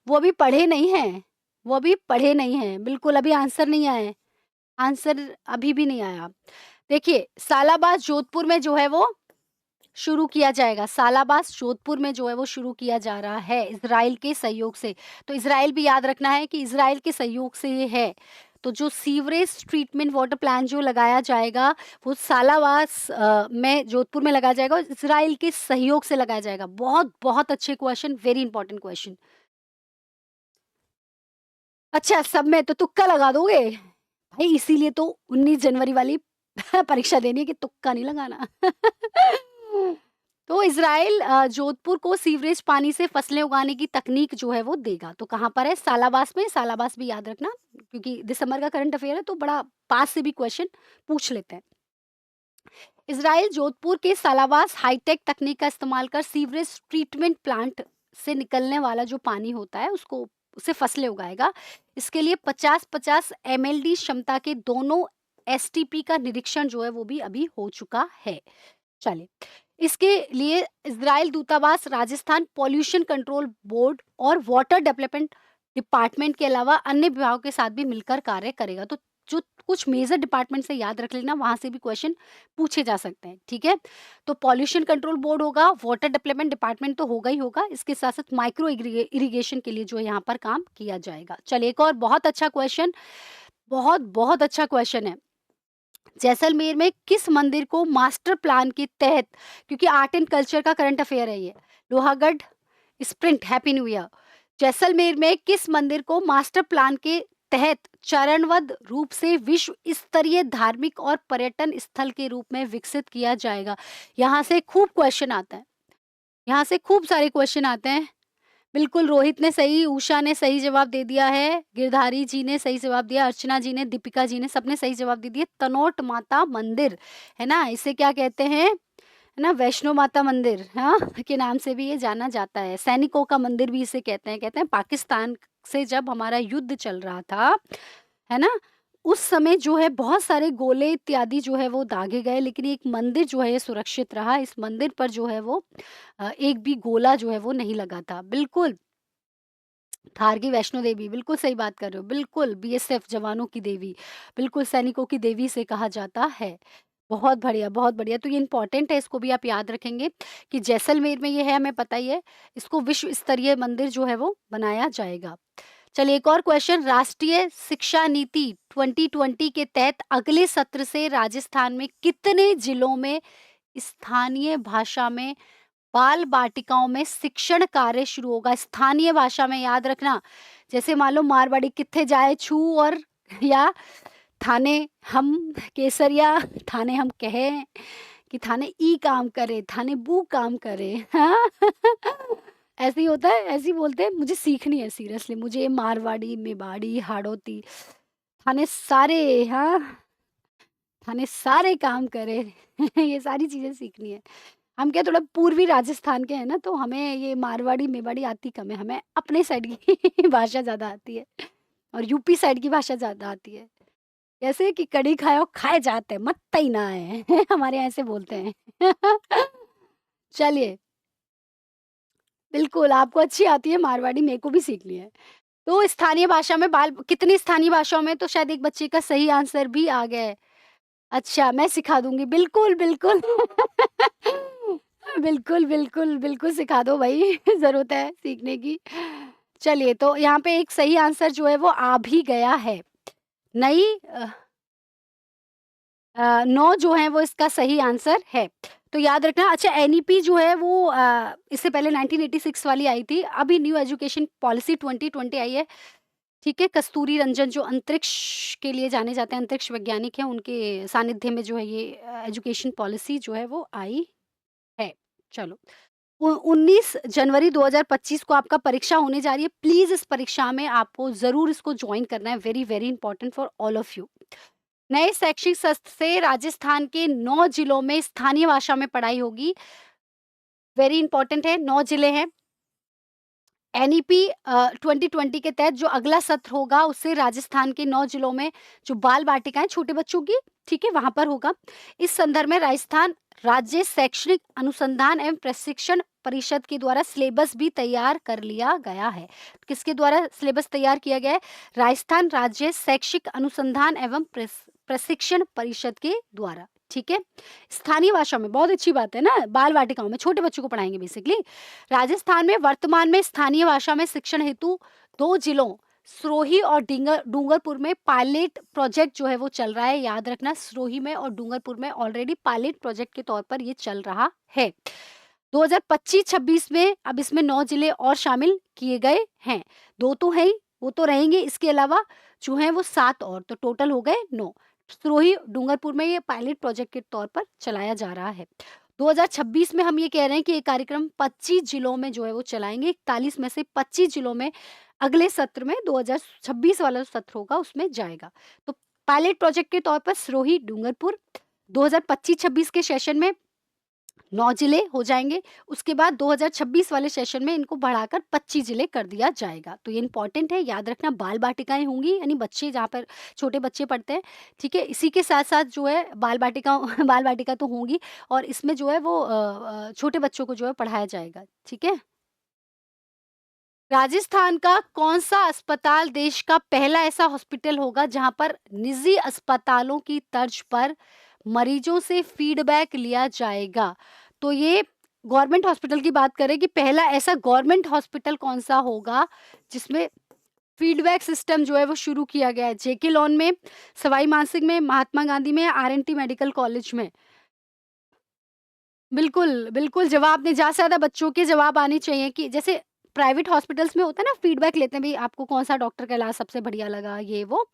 वो अभी पढ़े नहीं हैं, वो अभी पढ़े नहीं हैं, बिल्कुल अभी आंसर नहीं आए, आंसर अभी भी नहीं आया। देखिए, सालाबाद जोधपुर में जो है वो शुरू किया जाएगा, सालाबाद जोधपुर में जो है वो शुरू किया जा रहा है इज़राइल के सहयोग से। तो इज़राइल भी याद रखना है कि इज़राइल के सहयोग से ये है। तो जो सीवरेज ट्रीटमेंट वाटर प्लांट जो लगाया जाएगा, वो सालाबाद में जोधपुर में लगाया जाएगा और इज़राइल के सहयोग से लगाया जाएगा। बहुत अच्छे क्वेश्चन, वेरी इंपॉर्टेंट क्वेश्चन। अच्छा, सब में तो तुक्का लगा दोगे? भाई इसीलिए तो 19 जनवरी वाली परीक्षा देनी है कि तुक्का नहीं लगाना। तो इज़राइल जोधपुर को सीवरेज पानी से फसलें उगाने की तकनीक जो है वो देगा। तो कहाँ पर है? सालाबास में। सालाबास भी याद रखना, क्योंकि दिसंबर का करंट अफेयर है तो बड़ा पास से भी क्वेश्चन पूछ लेते हैं। इज़राइल जोधपुर के सालाबास हाईटेक तकनीक का इस्तेमाल कर सीवरेज ट्रीटमेंट प्लांट से निकलने वाला जो पानी होता है उसको उससे फसलें उगाएगा। इसके लिए 50-50 एमएलडी क्षमता के दोनों एसटीपी का निरीक्षण जो है वो भी अभी हो चुका है। चलिए, इसके लिए इज़राइल दूतावास राजस्थान पॉल्यूशन कंट्रोल बोर्ड और वाटर डेवलपमेंट डिपार्टमेंट के अलावा अन्य विभागों के साथ भी मिलकर कार्य करेगा। तो जो कुछ मेजर डिपार्टमेंट से याद रख लेना, वहाँ से भी क्वेश्चन पूछे जा सकते हैं, ठीक है? तो पॉल्यूशन कंट्रोल बोर्ड होगा, वाटर डेवलपमेंट डिपार्टमेंट तो होगा ही होगा, इसके साथ-साथ माइक्रो इरिगेशन के लिए जो है यहाँ पर काम किया जाएगा। चलिए, एक और बहुत अच्छा क्वेश्चन, बहुत अच्छा क्वेश्चन है। जैसलमेर में किस मंदिर को मास्टर प्लान के तहत, क्योंकि आर्ट एंड कल्चर का करंट अफेयर है ये, Lohagarh sprint, happy new year. Jaisalmer में किस मंदिर को मास्टर प्लान के तहत चरणबद्ध रूप से विश्व स्तरीय धार्मिक और पर्यटन स्थल के रूप में विकसित किया जाएगा? यहाँ से खूब क्वेश्चन आता है, यहाँ से खूब सारे क्वेश्चन आते हैं। बिल्कुल, रोहित ने सही, उषा ने सही जवाब दे दिया है, गिरधारी जी ने सही जवाब दिया, अर्चना जी ने, दीपिका जी ने, सबने सही जवाब दे दिए। तनोट माता मंदिर, है ना? इसे क्या कहते हैं? है ना? वैष्णो माता मंदिर, हाँ, के नाम से भी ये जाना जाता है। सैनिकों का मंदिर भी इसे कहते हैं। कहते हैं पाकिस्तान से जब हमारा युद्ध चल रहा था, है ना? उस समय जो है बहुत सारे गोले इत्यादि जो है वो दागे गए, लेकिन एक मंदिर जो है ये सुरक्षित रहा। इस मंदिर पर जो है वो एक भी गोला जो है वो नहीं लगा था। बिल्कुल, थार की वैष्णो देवी, बिल्कुल सही बात कर रहे हो। बिल्कुल, बीएसएफ जवानों की देवी, बिल्कुल सैनिकों की देवी से कहा जाता है। बहुत बढ़िया, बहुत बढ़िया। तो ये इम्पोर्टेंट है, इसको भी आप याद रखेंगे कि जैसलमेर में ये है, हमें पता ही है। इसको विश्व स्तरीय मंदिर जो है वो बनाया जाएगा। चलिए, एक और क्वेश्चन, राष्ट्रीय शिक्षा नीति 2020 के तहत अगले सत्र से राजस्थान में कितने जिलों में स्थानीय भाषा में बाल बाटिकाओं में शिक्षण कार्य शुरू होगा? स्थानीय भाषा में, याद रखना। जैसे मान लो मारवाड़ी कित्थे जाए छू, और या थाने हम केसरिया, थाने हम कहे कि थाने ई काम करे, थाने बू काम करे, हाँ? ऐसे ही होता है, ऐसे ही बोलते हैं। मुझे सीखनी है सीरियसली, मुझे ये मारवाड़ी, मेवाड़ी, हाड़ौती, थाने सारे, हाँ, थाने सारे काम करे। ये सारी चीज़ें सीखनी है। हम क्या थोड़ा पूर्वी राजस्थान के हैं ना, तो हमें ये मारवाड़ी, मेवाड़ी आती कम है, हमें अपने साइड की भाषा ज़्यादा आती है और यूपी साइड की भाषा ज़्यादा आती है। कैसे कि कड़ी खाओ खाए जाते, मत्ता ही ना है। हमारे यहाँ ऐसे बोलते हैं। चलिए, बिल्कुल आपको अच्छी आती है मारवाड़ी, मेरे को भी सीखनी है। तो स्थानीय भाषा में बाल कितनी स्थानीय भाषाओं में, तो शायद एक बच्चे का सही आंसर भी आ गया है। अच्छा, मैं सिखा दूँगी, बिल्कुल, बिल्कुल। बिल्कुल सिखा दो भई, ज़रूरत है सीखने की। चलिए, तो यहाँ पे एक सही आंसर जो है वो आ भी गया है। नई 9 जो है वो इसका सही आंसर है। तो याद रखना। अच्छा, एनईपी जो है वो इससे पहले 1986 वाली आई थी, अभी न्यू एजुकेशन पॉलिसी 2020 आई है, ठीक है? कस्तूरी रंजन जो अंतरिक्ष के लिए जाने जाते हैं, अंतरिक्ष वैज्ञानिक हैं, उनके सानिध्य में जो है ये एजुकेशन पॉलिसी जो है वो आई है। चलो, 19 जनवरी 2025 को आपका परीक्षा होने जा रही है। प्लीज़ इस परीक्षा में आपको ज़रूर इसको जॉइन करना है, very, very important for all of you. नए शैक्षिक सत्र से राजस्थान के 9 जिलों में स्थानीय भाषा में पढ़ाई होगी। वेरी इंपॉर्टेंट है, 9 जिले हैं। एनईपी 2020 के तहत जो अगला सत्र होगा उससे राजस्थान के 9 जिलों में जो बाल बाटिकाएं छोटे बच्चों की, ठीक है, वहां पर होगा। इस संदर्भ में राजस्थान राज्य शैक्षणिक अनुसंधान एवं प्रशिक्षण परिषद के द्वारा सिलेबस भी तैयार कर लिया गया है। किसके द्वारा सिलेबस तैयार किया गया है? राजस्थान राज्य शैक्षिक अनुसंधान एवं प्रशिक्षण परिषद के द्वारा। ठीक है। स्थानीय भाषा में, बहुत अच्छी बात है ना, बाल वाटिकाओं में छोटे बच्चों को पढ़ाएंगे बेसिकली। राजस्थान में वर्तमान में स्थानीय भाषा में शिक्षण हेतु 2 जिलों सिरोही और डूंगरपुर में पायलट प्रोजेक्ट जो है वो चल रहा है। याद रखना, सिरोही में और डूंगरपुर में ऑलरेडी पायलट प्रोजेक्ट के तौर पर ये चल रहा है। 2025-26 में अब इसमें 9 जिले और शामिल किए गए हैं। 2 तो है ही, वो तो रहेंगे, इसके अलावा जो है वो 7 और, तो टोटल हो गए 9। सिरोही डूंगरपुर में ये पायलट प्रोजेक्ट के तौर पर चलाया जा रहा है। 2026 में हम ये कह रहे हैं कि ये कार्यक्रम 25 जिलों में जो है वो चलाएंगे। 41 में से 25 जिलों में अगले सत्र में 2026 वाला जो सत्र होगा उसमें जाएगा। तो पायलट प्रोजेक्ट के तौर पर सिरोही डूंगरपुर 2025-26 के सेशन में 9 जिले हो जाएंगे। उसके बाद 2026 वाले सेशन में इनको बढ़ाकर 25 जिले कर दिया जाएगा। तो ये इंपॉर्टेंट है, याद रखना। बाल बाटिकाएं होंगी, यानी बच्चे जहाँ पर छोटे बच्चे पढ़ते हैं। ठीक है। इसी के साथ साथ जो है बाल बाटिका बाल बाटिका तो होंगी, और इसमें जो है वो छोटे बच्चों को जो है पढ़ाया जाएगा। ठीक है। राजस्थान का कौन सा अस्पताल देश का पहला ऐसा हॉस्पिटल होगा जहां पर निजी अस्पतालों की तर्ज पर मरीजों से फीडबैक लिया जाएगा? तो ये गवर्नमेंट हॉस्पिटल की बात करें कि पहला ऐसा गवर्नमेंट हॉस्पिटल कौन सा होगा जिसमें फीडबैक सिस्टम जो है वो शुरू किया गया है? जेके लॉन में, सवाई मानसिंह में, महात्मा गांधी में, आरएनटी मेडिकल कॉलेज में? बिल्कुल, बिल्कुल, जवाब दें। ज़्यादा से ज़्यादा बच्चों के जवाब आने चाहिए कि जैसे प्राइवेट हॉस्पिटल्स में होता है ना, फीडबैक लेते हैं, भई आपको कौन-सा डॉक्टर का इलाज सबसे बढ़िया लगा, ये वो।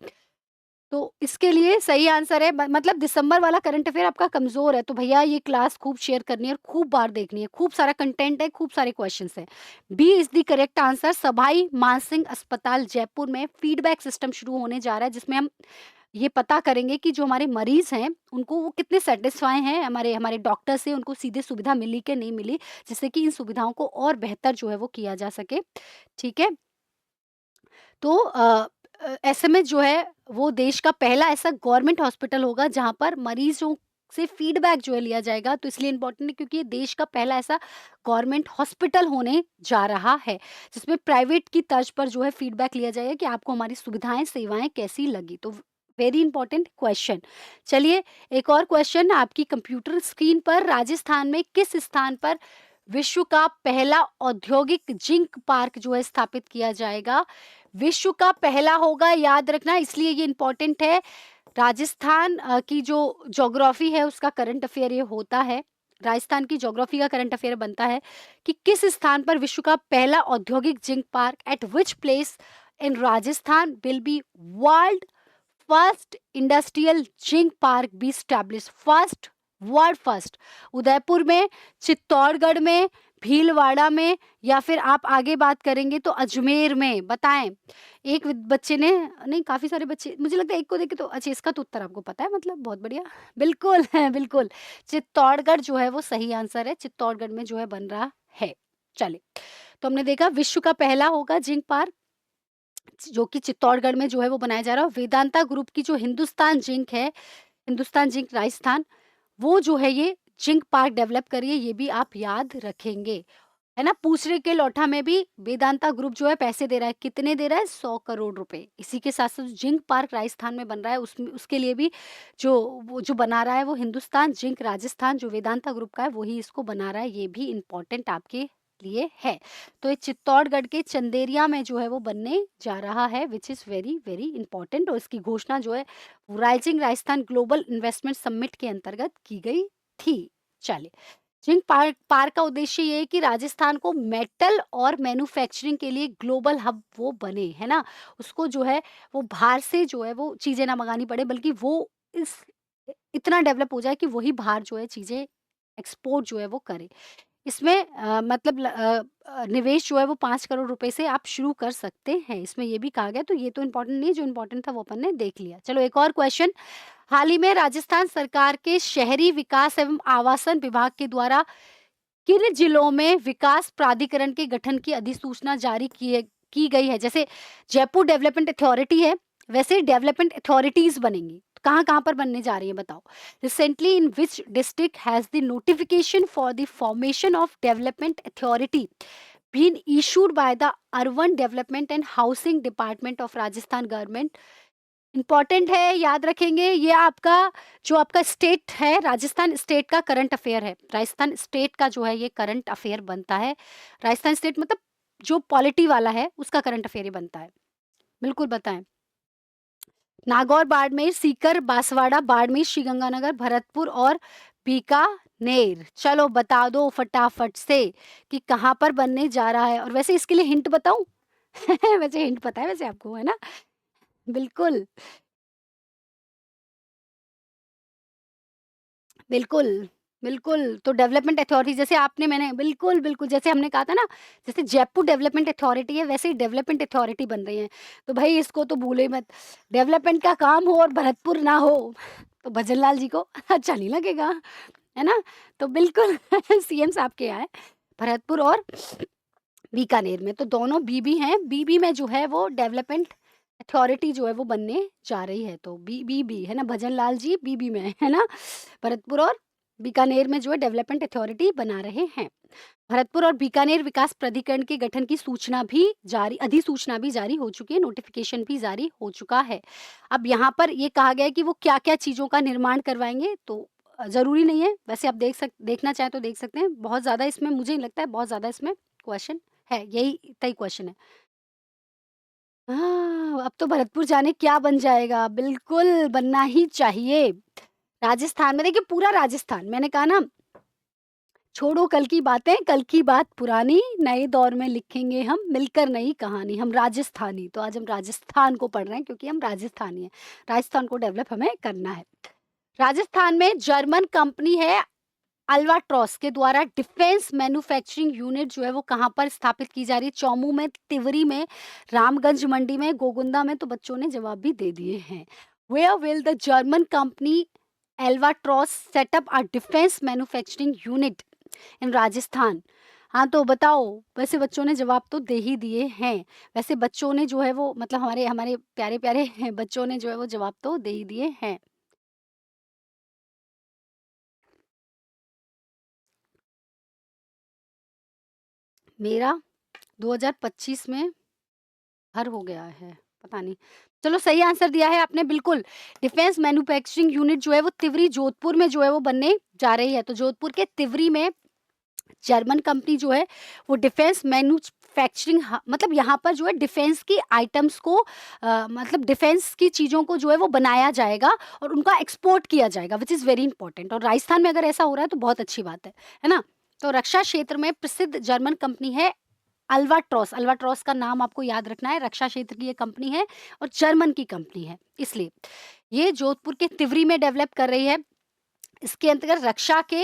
तो इसके लिए सही आंसर है मतलब दिसंबर वाला करंट अफेयर आपका कमज़ोर है, तो भैया ये क्लास खूब शेयर करनी है और खूब बार देखनी है। खूब सारा कंटेंट है, खूब सारे क्वेश्चंस हैं। B is the correct answer. Sawai Mansingh अस्पताल जयपुर में फीडबैक सिस्टम शुरू होने जा रहा है, जिसमें हम ये पता करेंगे कि जो हमारे मरीज हैं उनको वो कितने सेटिस्फाई हैं हमारे हमारे डॉक्टर से, उनको सीधे सुविधा मिली कि नहीं मिली, जिससे कि इन सुविधाओं को और बेहतर जो है वो किया जा सके। ठीक है। तो ऐसे में जो है वो देश का पहला ऐसा गवर्नमेंट हॉस्पिटल होगा जहाँ पर मरीजों से फीडबैक जो है लिया जाएगा। तो इसलिए इम्पोर्टेंट है क्योंकि ये देश का पहला ऐसा गवर्नमेंट हॉस्पिटल होने जा रहा है जिसमें प्राइवेट की तर्ज पर जो है फीडबैक लिया जाएगा कि आपको हमारी सुविधाएं सेवाएं कैसी लगी। तो वेरी इंपॉर्टेंट क्वेश्चन। चलिए एक और क्वेश्चन आपकी कंप्यूटर स्क्रीन पर। राजस्थान में किस स्थान पर विश्व का पहला औद्योगिक जिंक पार्क जो है स्थापित किया जाएगा? विश्व का पहला होगा, याद रखना, इसलिए ये इंपॉर्टेंट है। राजस्थान की जो ज्योग्राफी है उसका करंट अफेयर ये होता है। राजस्थान की ज्योग्राफी का करंट अफेयर बनता है कि किस स्थान पर विश्व का पहला औद्योगिक zinc park, at which place in Rajasthan will be world first industrial zinc park be establish? First, world first. Udaipur में, चित्तौड़गढ़ में, भीलवाड़ा में, या फिर आप आगे बात करेंगे तो अजमेर में? बताएं। एक बच्चे ने, नहीं काफी सारे बच्चे, मुझे लगता है एक को देख के तो अच्छा इसका तो उत्तर आपको पता है, मतलब बहुत बढ़िया। बिल्कुल बिल्कुल, चित्तौड़गढ़ जो है वो सही आंसर है। चित्तौड़गढ़ में जो है बन रहा है। चलिए, तो हमने देखा विश्व का पहला होगा जिंक पार्क जो कि चित्तौड़गढ़ में जो है वो बनाया जा रहा है। वेदांता ग्रुप की जो हिंदुस्तान जिंक है, हिंदुस्तान जिंक राजस्थान, वो जो है ये जिंक पार्क डेवलप करिए, ये भी आप याद रखेंगे, है ना। पूछरे के लौठा में भी वेदांता ग्रुप जो है पैसे दे रहा है। कितने दे रहा है? 100 करोड़ रुपए। इसी के साथ साथ जिंक पार्क राजस्थान में बन रहा है, उसमें उसके लिए भी वो जो बना रहा है वो हिंदुस्तान जिंक राजस्थान, जो वेदांता ग्रुप का है वही इसको बना रहा है। ये भी इम्पोर्टेंट आपके लिए है। तो ये चित्तौड़गढ़ के चंदेरिया में जो है वो बनने जा रहा है, which is very very important. और इसकी घोषणा जो है rising Rajasthan global investment summit के अंतर्गत की गई थी। चलिए, जिंक पार्क का उद्देश्य ये है कि राजस्थान को मेटल और मैन्युफैक्चरिंग के लिए ग्लोबल हब वो बने, है ना। उसको जो है वो बाहर से जो है वो चीजें ना मंगानी पड़े, बल्कि वो इस इतना डेवलप हो जाए कि वही बाहर जो है चीजें एक्सपोर्ट जो है वो करे। इसमें मतलब निवेश जो है वो 5 करोड़ रुपए से आप शुरू कर सकते हैं, इसमें ये भी कहा गया। तो ये तो इम्पोर्टेंट नहीं, जो इम्पोर्टेंट था वो अपन ने देख लिया। चलो एक और क्वेश्चन। हाल ही में राजस्थान सरकार के शहरी विकास एवं आवासन विभाग के द्वारा किन जिलों में विकास प्राधिकरण के गठन की अधिसूचना जारी की गई है? जैसे जयपुर डेवलपमेंट अथॉरिटी है, वैसे डेवलपमेंट अथॉरिटीज बनेंगी। कहाँ कहाँ पर बनने जा रही है बताओ। Recently in which district has the notification for the formation of development authority been issued by the urban development and housing department of Rajasthan government. Important है, याद रखेंगे, ये आपका जो आपका स्टेट है, राजस्थान स्टेट का करंट अफेयर है। राजस्थान स्टेट का जो है ये करंट अफेयर बनता है। राजस्थान स्टेट मतलब जो पॉलिटी वाला है उसका करंट अफेयर ही बनता है। बिल्कुल बताएं। नागौर, बाड़मेर, सीकर, बांसवाड़ा, बाड़मेर, श्रीगंगानगर, भरतपुर और बीकानेर। चलो बता दो फटाफट से कि कहाँ पर बनने जा रहा है। और वैसे इसके लिए हिंट बताऊं? वैसे हिंट पता है वैसे आपको, है ना? बिल्कुल, बिल्कुल, बिल्कुल। तो डेवलपमेंट अथॉरिटी जैसे आपने मैंने बिल्कुल, बिल्कुल जैसे हमने कहा था ना, जैसे जयपुर डेवलपमेंट अथॉरिटी है वैसे ही डेवलपमेंट अथॉरिटी बन रही है। तो भई इसको तो भूलो ही मत। डेवलपमेंट का काम हो और भरतपुर ना हो, तो भजनलाल जी को अच्छा नहीं लगेगा, है ना? तो बिल्कुल सीएम साहब के यहाँ है, भरतपुर और बीकानेर में। तो दोनों बीबी हैं, बीबी में जो है वो डेवलपमेंट अथॉरिटी जो है वो बनने जा रही है। तो बीबी है ना, भजनलाल जी बीबी में है ना, भरतपुर और बीकानेर में जो है डेवलपमेंट अथॉरिटी बना रहे हैं। भरतपुर और बीकानेर विकास प्राधिकरण के गठन की सूचना भी जारी, अधिसूचना भी जारी हो चुकी है, नोटिफिकेशन भी जारी हो चुका है। अब यहाँ पर ये कहा गया है कि वो क्या-क्या चीज़ों का निर्माण करवाएँगे, तो ज़रूरी नहीं है, वैसे आप देखना चाहें तो देख सकते हैं। बहुत ज़्यादा इसमें मुझे नहीं लगता है बहुत ज़्यादा इसमें क्वेश्चन है, यही इतना ही क्वेश्चन है। हाँ, अब तो भरतपुर जाने क्या बन जाएगा, बिल्कुल बनना ही चाहिए। राजस्थान में देखिए पूरा राजस्थान, मैंने कहा ना, छोड़ो कल की बातें, कल की बात पुरानी, नए दौर में लिखेंगे हम मिलकर नई कहानी, हम राजस्थानी। तो आज हम राजस्थान को पढ़ रहे हैं क्योंकि हम राजस्थानी हैं, राजस्थान को डेवलप हमें करना है। राजस्थान में जर्मन कंपनी है अल्बाट्रॉस के द्वारा डिफेंस मैन्युफैक्चरिंग यूनिट जो है वो कहाँ पर स्थापित की जा रही है? चौमू में, तिवरी में, रामगंज मंडी में, गोगुंदा में। तो बच्चों ने जवाब भी दे दिए हैं। Where will the German company Albatross set up a defence manufacturing unit in Rajasthan? हाँ, तो बताओ। वैसे बच्चों ने जवाब तो दे ही दिए हैं। वैसे बच्चों ने जो है वो मतलब हमारे हमारे प्यारे प्यारे बच्चों ने जो है वो जवाब तो दे ही दिए हैं। मेरा 2025 में हर हो गया है, पता नहीं। चलो सही आंसर दिया है आपने बिल्कुल। डिफेंस मैन्युफैक्चरिंग यूनिट जो है वो तिवरी जोधपुर में जो है वो बनने जा रही है। तो जोधपुर के तिवरी में जर्मन कंपनी जो है वो डिफेंस मैन्युफैक्चरिंग मतलब यहाँ पर जो है डिफेंस की आइटम्स को मतलब डिफेंस की चीज़ों को जो है वो बनाया जाएगा और उनका एक्सपोर्ट किया जाएगा, विच इज़ वेरी इंपॉर्टेंट। और राजस्थान में अगर ऐसा हो रहा है तो बहुत अच्छी बात है ना? तो रक्षा क्षेत्र में प्रसिद्ध जर्मन कंपनी है अल्बाट्रॉस। अल्बाट्रॉस का नाम आपको याद रखना है, रक्षा क्षेत्र की ये कंपनी है और जर्मन की कंपनी है, इसलिए ये जोधपुर के तिवरी में डेवलप कर रही है। इसके अंतर्गत रक्षा के,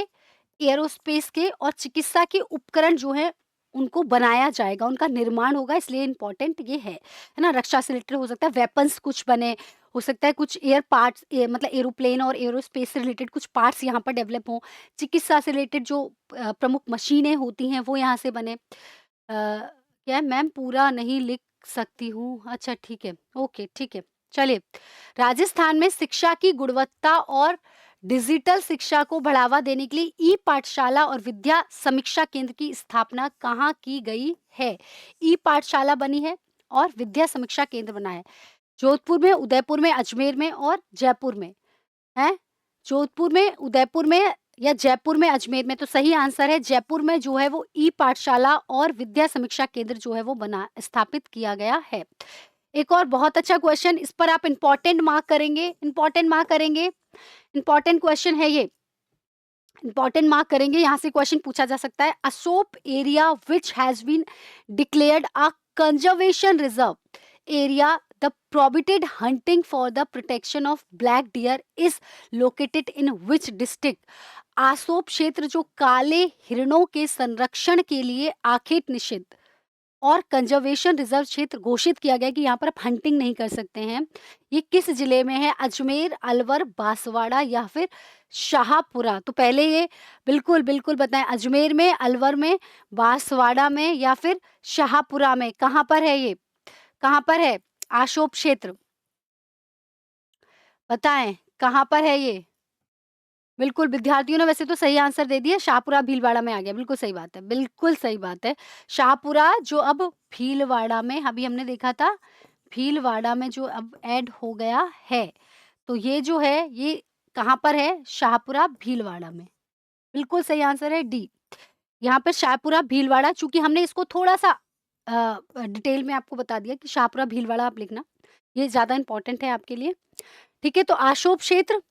एयरोस्पेस के और चिकित्सा के उपकरण जो है उनको बनाया जाएगा, उनका निर्माण होगा, इसलिए इम्पोर्टेंट ये है ना? रक्षा से रिलेटेड हो सकता है वेपन्स कुछ बने, हो सकता है कुछ एयर पार्ट्स मतलब एरोप्लेन और एरोस्पेस से रिलेटेड कुछ पार्ट्स यहाँ पर डेवलप हों, चिकित्सा से रिलेटेड जो प्रमुख मशीनें होती हैं वो यहाँ से बने। क्या है मैम, पूरा नहीं लिख सकती हूँ। अच्छा ठीक है, ओके ठीक है। चलिए, राजस्थान में शिक्षा की गुणवत्ता और डिजिटल शिक्षा को बढ़ावा देने के लिए ई पाठशाला और विद्या समीक्षा केंद्र की स्थापना कहाँ की गई है? ई पाठशाला बनी है और विद्या समीक्षा केंद्र बना है जोधपुर में, उदयपुर में, अजमेर में और जयपुर में। है जोधपुर में, उदयपुर में या जयपुर में, अजमेर में? तो सही आंसर है जयपुर में जो है वो ई पाठशाला और विद्या समीक्षा केंद्र जो है वो बना स्थापित किया गया है। एक और बहुत अच्छा क्वेश्चन, इस पर आप इंपॉर्टेंट मार्क करेंगे, इंपॉर्टेंट मार्क करेंगे, इंपॉर्टेंट क्वेश्चन है ये, इंपॉर्टेंट मार्क करेंगे। यहाँ से क्वेश्चन पूछा जा सकता है, Asop area which has been declared a conservation reserve area the prohibited hunting for the protection of black deer is located in which district? Asop क्षेत्र जो काले हिरणों के संरक्षण के लिए आखेट निषिद्ध और कंजर्वेशन रिजर्व क्षेत्र घोषित किया गया कि यहाँ पर आप हंटिंग नहीं कर सकते हैं, ये किस जिले में है? अजमेर, अलवर, बांसवाड़ा या फिर शाहपुरा? तो पहले ये बिल्कुल बिल्कुल बताएं, अजमेर में, अलवर में, बांसवाड़ा में या फिर शाहपुरा में? कहाँ पर है ये, कहाँ पर है आशोप क्षेत्र? बताएं कहाँ पर है ये? बिल्कुल, विद्यार्थियों ने वैसे तो सही आंसर दे दिया, शाहपुरा भीलवाड़ा में आ गया, बिल्कुल सही बात है, बिल्कुल सही बात है। शाहपुरा जो अब भीलवाड़ा में अभी हमने देखा था, भीलवाड़ा में जो अब ऐड हो गया है, तो ये जो है, ये कहाँ पर है? शाहपुरा भीलवाड़ा में। बिल्कुल सही आंसर है डी। यहाँ पे शाहपुरा भीलवाड़ा, चूँकि हमने इसको थोड़ा-सा डिटेल में आपको बता दिया कि शाहपुरा भीलवाड़ा आप लिखना, ये ज़्यादा इम्पोर्टेंट है आपके लिए। ठीक है, तो आशोप क्षेत्र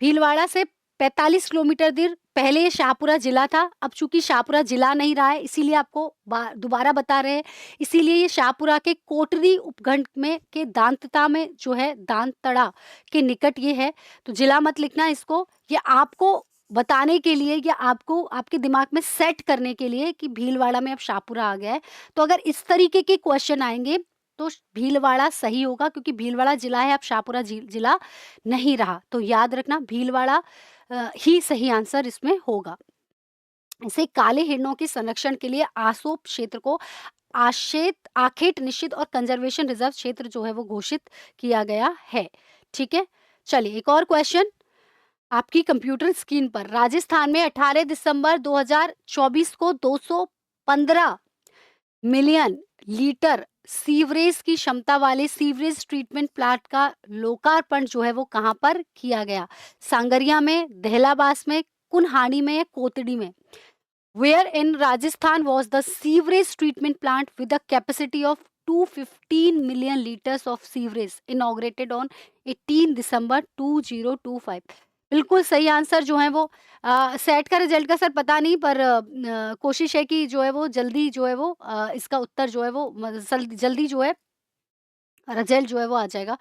भीलवाड़ा से 45 किलोमीटर दूर, पहले ये शाहपुरा जिला था, अब चूँकि शाहपुरा जिला नहीं रहा है, इसीलिए आपको बा दोबारा बता रहे हैं, इसीलिए ये शाहपुरा के कोटरी उपखंड में के दांतता में जो है, दांतड़ा के निकट ये है, तो जिला मत लिखना इसको, ये आपको बताने के लिए या आपको आपके दिमाग में सेट करने के लिए कि भीलवाड़ा में अब शाहपुरा आ गया है। तो अगर इस तरीके के क्वेश्चन आएँगे, तो भीलवाड़ा सही होगा, क्योंकि भीलवाड़ा जिला है, अब शाहपुरा जिला नहीं रहा, तो याद रखना भीलवाड़ा ही सही आंसर इसमें होगा। इसे काले हिरणों के संरक्षण के लिए आसोप क्षेत्र को आखेट निश्चित और कंजर्वेशन रिजर्व क्षेत्र जो है वो घोषित किया गया है। ठीक है, चलिए एक और क्वेश्चन आपकी कंप्यूटर स्क्रीन पर। राजस्थान में 18 दिसंबर 2024 को 215 मिलियन लीटर सीवरेज की क्षमता वाले सीवरेज ट्रीटमेंट प्लांट का लोकार्पण जो है वो कहाँ पर किया गया? सांगरिया में, दहलाबास में, कुन्हाड़ी में या कोतड़ी में? Where in Rajasthan was the sewage treatment plant with a capacity of 215 million liters of sewage inaugurated on 18 दिसंबर 2025? बिल्कुल सही आंसर जो है वो सेट का रिजल्ट का सर पता नहीं, पर कोशिश है कि जो है वो जल्दी जो है वो इसका उत्तर जो है वो जल्दी जो है रिजल्ट जो है वो आ जाएगा।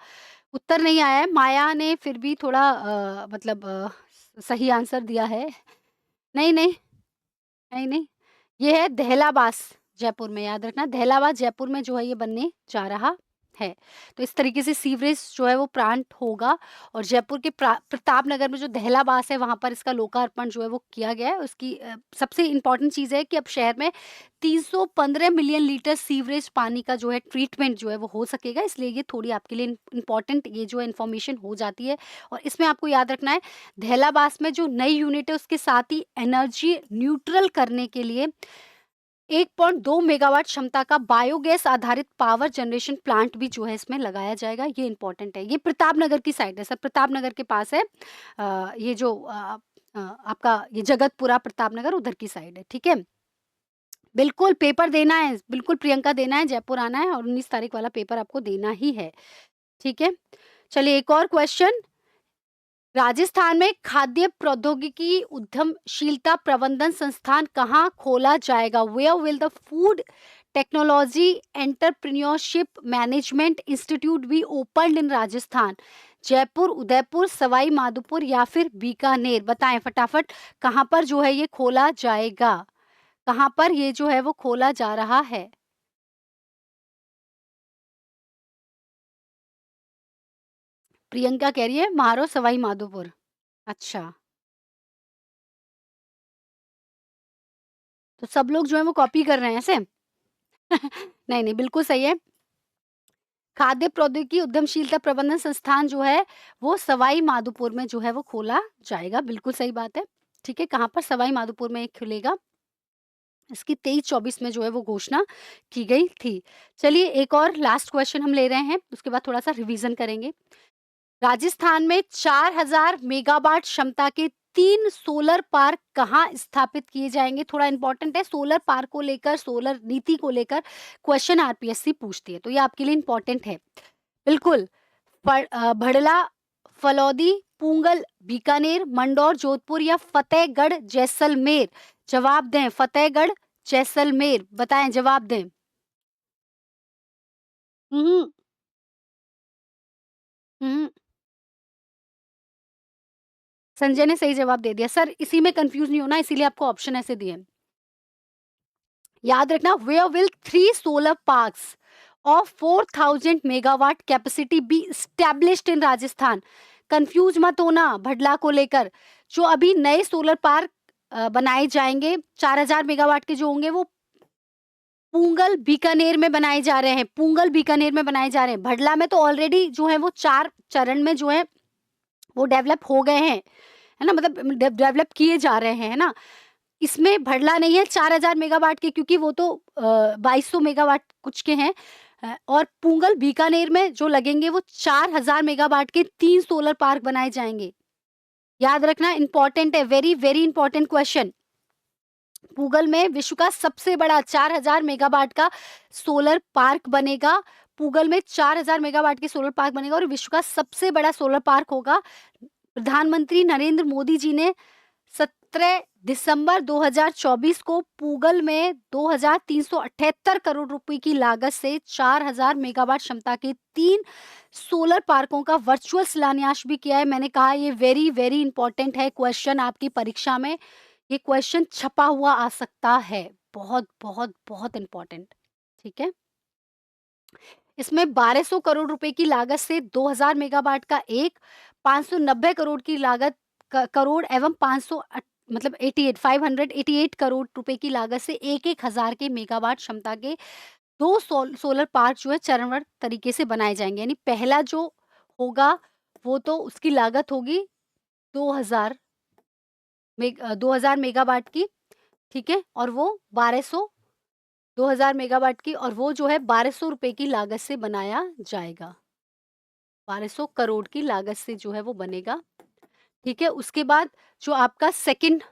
उत्तर नहीं आया है, माया ने फिर भी थोड़ा मतलब सही आंसर दिया है। नहीं, नहीं, नहीं, नहीं, ये है दहलाबास जयपुर में, याद रखना दहलाबाद जयपुर में जो है ये बनने जा रहा है। तो इस तरीके से सीवरेज जो है वो प्लांट होगा, और जयपुर के प्रताप नगर में जो दहलाबास है वहाँ पर इसका लोकार्पण जो है वो किया गया है। उसकी सबसे इम्पोर्टेंट चीज़ है कि अब शहर में 315 मिलियन लीटर सीवरेज पानी का जो है ट्रीटमेंट जो है वो हो सकेगा, इसलिए ये थोड़ी आपके लिए इम्पोर्टेंट ये जो है इन्फॉर्मेशन हो जाती है। और इसमें आपको याद रखना है, दहलाबास में जो नई यूनिट है उसके साथ ही एनर्जी न्यूट्रल करने के लिए 1.2 मेगावाट क्षमता का बायोगैस आधारित पावर जनरेशन प्लांट भी जो है इसमें लगाया जाएगा, ये इंपॉर्टेंट है। ये प्रतापनगर की साइड है सर, प्रतापनगर के पास है ये जो आपका ये जगतपुरा प्रतापनगर उधर की साइड है। ठीक है, बिल्कुल पेपर देना है, बिल्कुल प्रियंका देना है, जयपुर आना है और 19 तारीख वाला पेपर आपको देना ही है। ठीक है, चलिए एक और क्वेश्चन। राजस्थान में खाद्य प्रौद्योगिकी उद्यमशीलता प्रबंधन संस्थान कहाँ खोला जाएगा? Where will the food technology entrepreneurship management institute be opened in Rajasthan? Jaipur, Udaipur, Sawai Madhopur या फिर बीकानेर? बताएं फटाफट, कहाँ पर जो है ये खोला जाएगा? कहाँ पर ये जो है वो खोला जा रहा है? प्रियंका कह रही है म्हारो सवाई माधोपुर। अच्छा, तो सब लोग जो है वो कॉपी कर रहे हैं ऐसे? नहीं, नहीं, बिल्कुल सही है। खाद्य प्रौद्योगिकी उद्यमशीलता प्रबंधन संस्थान जो है, वो सवाई माधोपुर में जो है वो खोला जाएगा, बिल्कुल सही बात है। ठीक है, कहाँ पर? सवाई माधोपुर में एक खुलेगा। इसकी 23-24 में जो है वो घोषणा की गई थी। चलिए एक और लास्ट क्वेश्चन हम ले रहे हैं, उसके बाद थोड़ा-सा रिवीजन करेंगे। राजस्थान में 4000 मेगावाट क्षमता के 3 सोलर पार्क कहाँ स्थापित किए जाएँगे? थोड़ा इम्पोर्टेंट है, सोलर पार्क को लेकर, सोलर नीति को लेकर क्वेश्चन आरपीएससी पूछती है, तो ये आपके लिए इम्पोर्टेंट है। बिल्कुल, भड़ला, फलौदी, पूंगल, बीकानेर, मंदसौर, जोधपुर या फतेहगढ़, जैसलमेर? जवाब दें, फतेहगढ़, जैसलमेर, बताएँ जवाब दें। हुँ, हुँ। संजय ने सही जवाब दे दिया। सर इसी में कन्फ्यूज़ नहीं होना, इसीलिए आपको ऑप्शन ऐसे दिए हैं। याद रखना, where will 3 solar parks of 4000 megawatt capacity be established in Rajasthan? Confuse मत होना भडला को लेकर। जो अभी नए सोलर पार्क बनाए जाएंगे 4000 मेगावाट के जो होंगे वो पूंगल बीकानेर में बनाए जा रहे हैं, पूंगल बीकानेर में बनाए जा रहे हैं। भडला में तो ऑलरेडी जो है वो 4 चरण में जो है वो डेवलप हो गए हैं, है ना? मतलब डेवलप किए जा रहे हैं, है ना? इसमें भड़ला नहीं है 4000 मेगावाट के, क्योंकि वो तो 2200 मेगावाट कुछ के हैं। और पुंगल बीकानेर में जो लगेंगे वो 4000 मेगावाट के 3 सोलर पार्क बनाए जाएँगे। याद रखना, इम्पोर्टेंट है, very, very important question. Pugal में विश्व का सबसे बड़ा 4000 मेगावाट का सोलर पार्क बनेगा। पूगल में 4000 मेगावाट के सोलर पार्क बनेगा और विश्व का सबसे बड़ा सोलर पार्क होगा। प्रधानमंत्री नरेंद्र मोदी जी ने 17 दिसंबर 2024 को पूगल में 2378 करोड़ रुपए की लागत से 4000 मेगावाट क्षमता के 3 सोलर पार्कों का वर्चुअल शिलान्यास भी किया है। मैंने कहा ये वेरी वेरी इंपॉर्टेंट है क्वेश्चन, आपकी परीक्षा में ये क्वेश्चन छपा हुआ आ सकता है। बहुत बहुत बहुत इंपॉर्टेंट। ठीक है, इसमें 1200 करोड़ रुपए की लागत से 2000 मेगावाट का एक, 590 करोड़ की लागत करोड़ एवं 500 मतलब 88 588 करोड़ रुपए की लागत से एक हजार के मेगावाट क्षमता के 2 सोलर पार्क जो है चरणबद्ध तरीके से बनाए जाएंगे। यानी पहला जो होगा वो तो उसकी लागत होगी 2000 2000 मेगावाट की, ठीक है, और वो 2000 मेगावाट की, और वो जो है 1200 रुपए की लागत से बनाया जाएगा। 1200 करोड़ की लागत से जो है वो बनेगा। ठीक है, उसके बाद जो आपका सेकंड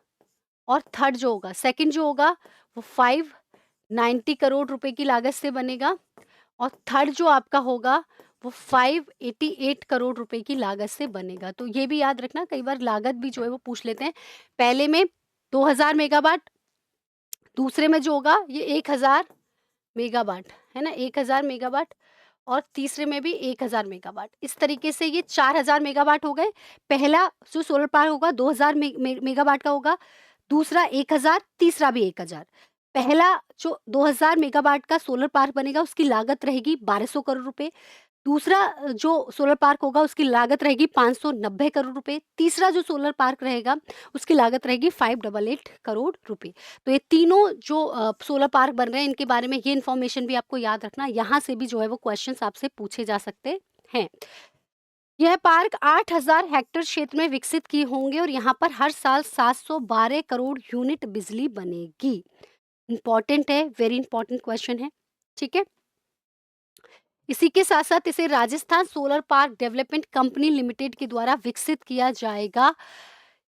और थर्ड जो होगा, सेकंड जो होगा वो 590 करोड़ रुपए की लागत से बनेगा और थर्ड जो आपका होगा वो 588 करोड़ रुपए की लागत से बनेगा। तो ये भी याद रखना, कई बार लागत भी जो है वो पूछ लेते हैं। पहले में 2000 मेगावाट, दूसरे में जो होगा ये 1000 मेगावाट, है ना, 1000 मेगावाट, और तीसरे में भी 1000 मेगावाट। इस तरीके से ये 4000 मेगावाट हो गए। पहला जो सोलर पार्क होगा 2000 मेगावाट का होगा, दूसरा 1000, तीसरा भी 1000। पहला जो 2000 मेगावाट का सोलर पार्क बनेगा उसकी लागत रहेगी 1200 करोड़ रुपए। दूसरा जो सोलर पार्क होगा उसकी लागत रहेगी 590 करोड़ रुपए। तीसरा जो सोलर पार्क रहेगा उसकी लागत रहेगी 588 करोड़ रुपए। तो ये तीनों जो सोलर पार्क बन रहे हैं इनके बारे में ये इन्फॉर्मेशन भी आपको याद रखना, यहाँ से भी जो है वो क्वेश्चंस आपसे पूछे जा सकते हैं। यह पार्क 8000 हेक्टेयर क्षेत्र में विकसित किए होंगे और यहाँ पर हर साल 712 करोड़ यूनिट बिजली बनेगी। इंपॉर्टेंट है, वेरी इंपॉर्टेंट क्वेश्चन है। ठीक है, इसी के साथ साथ इसे Rajasthan solar park development company limited के द्वारा विकसित किया जाएगा।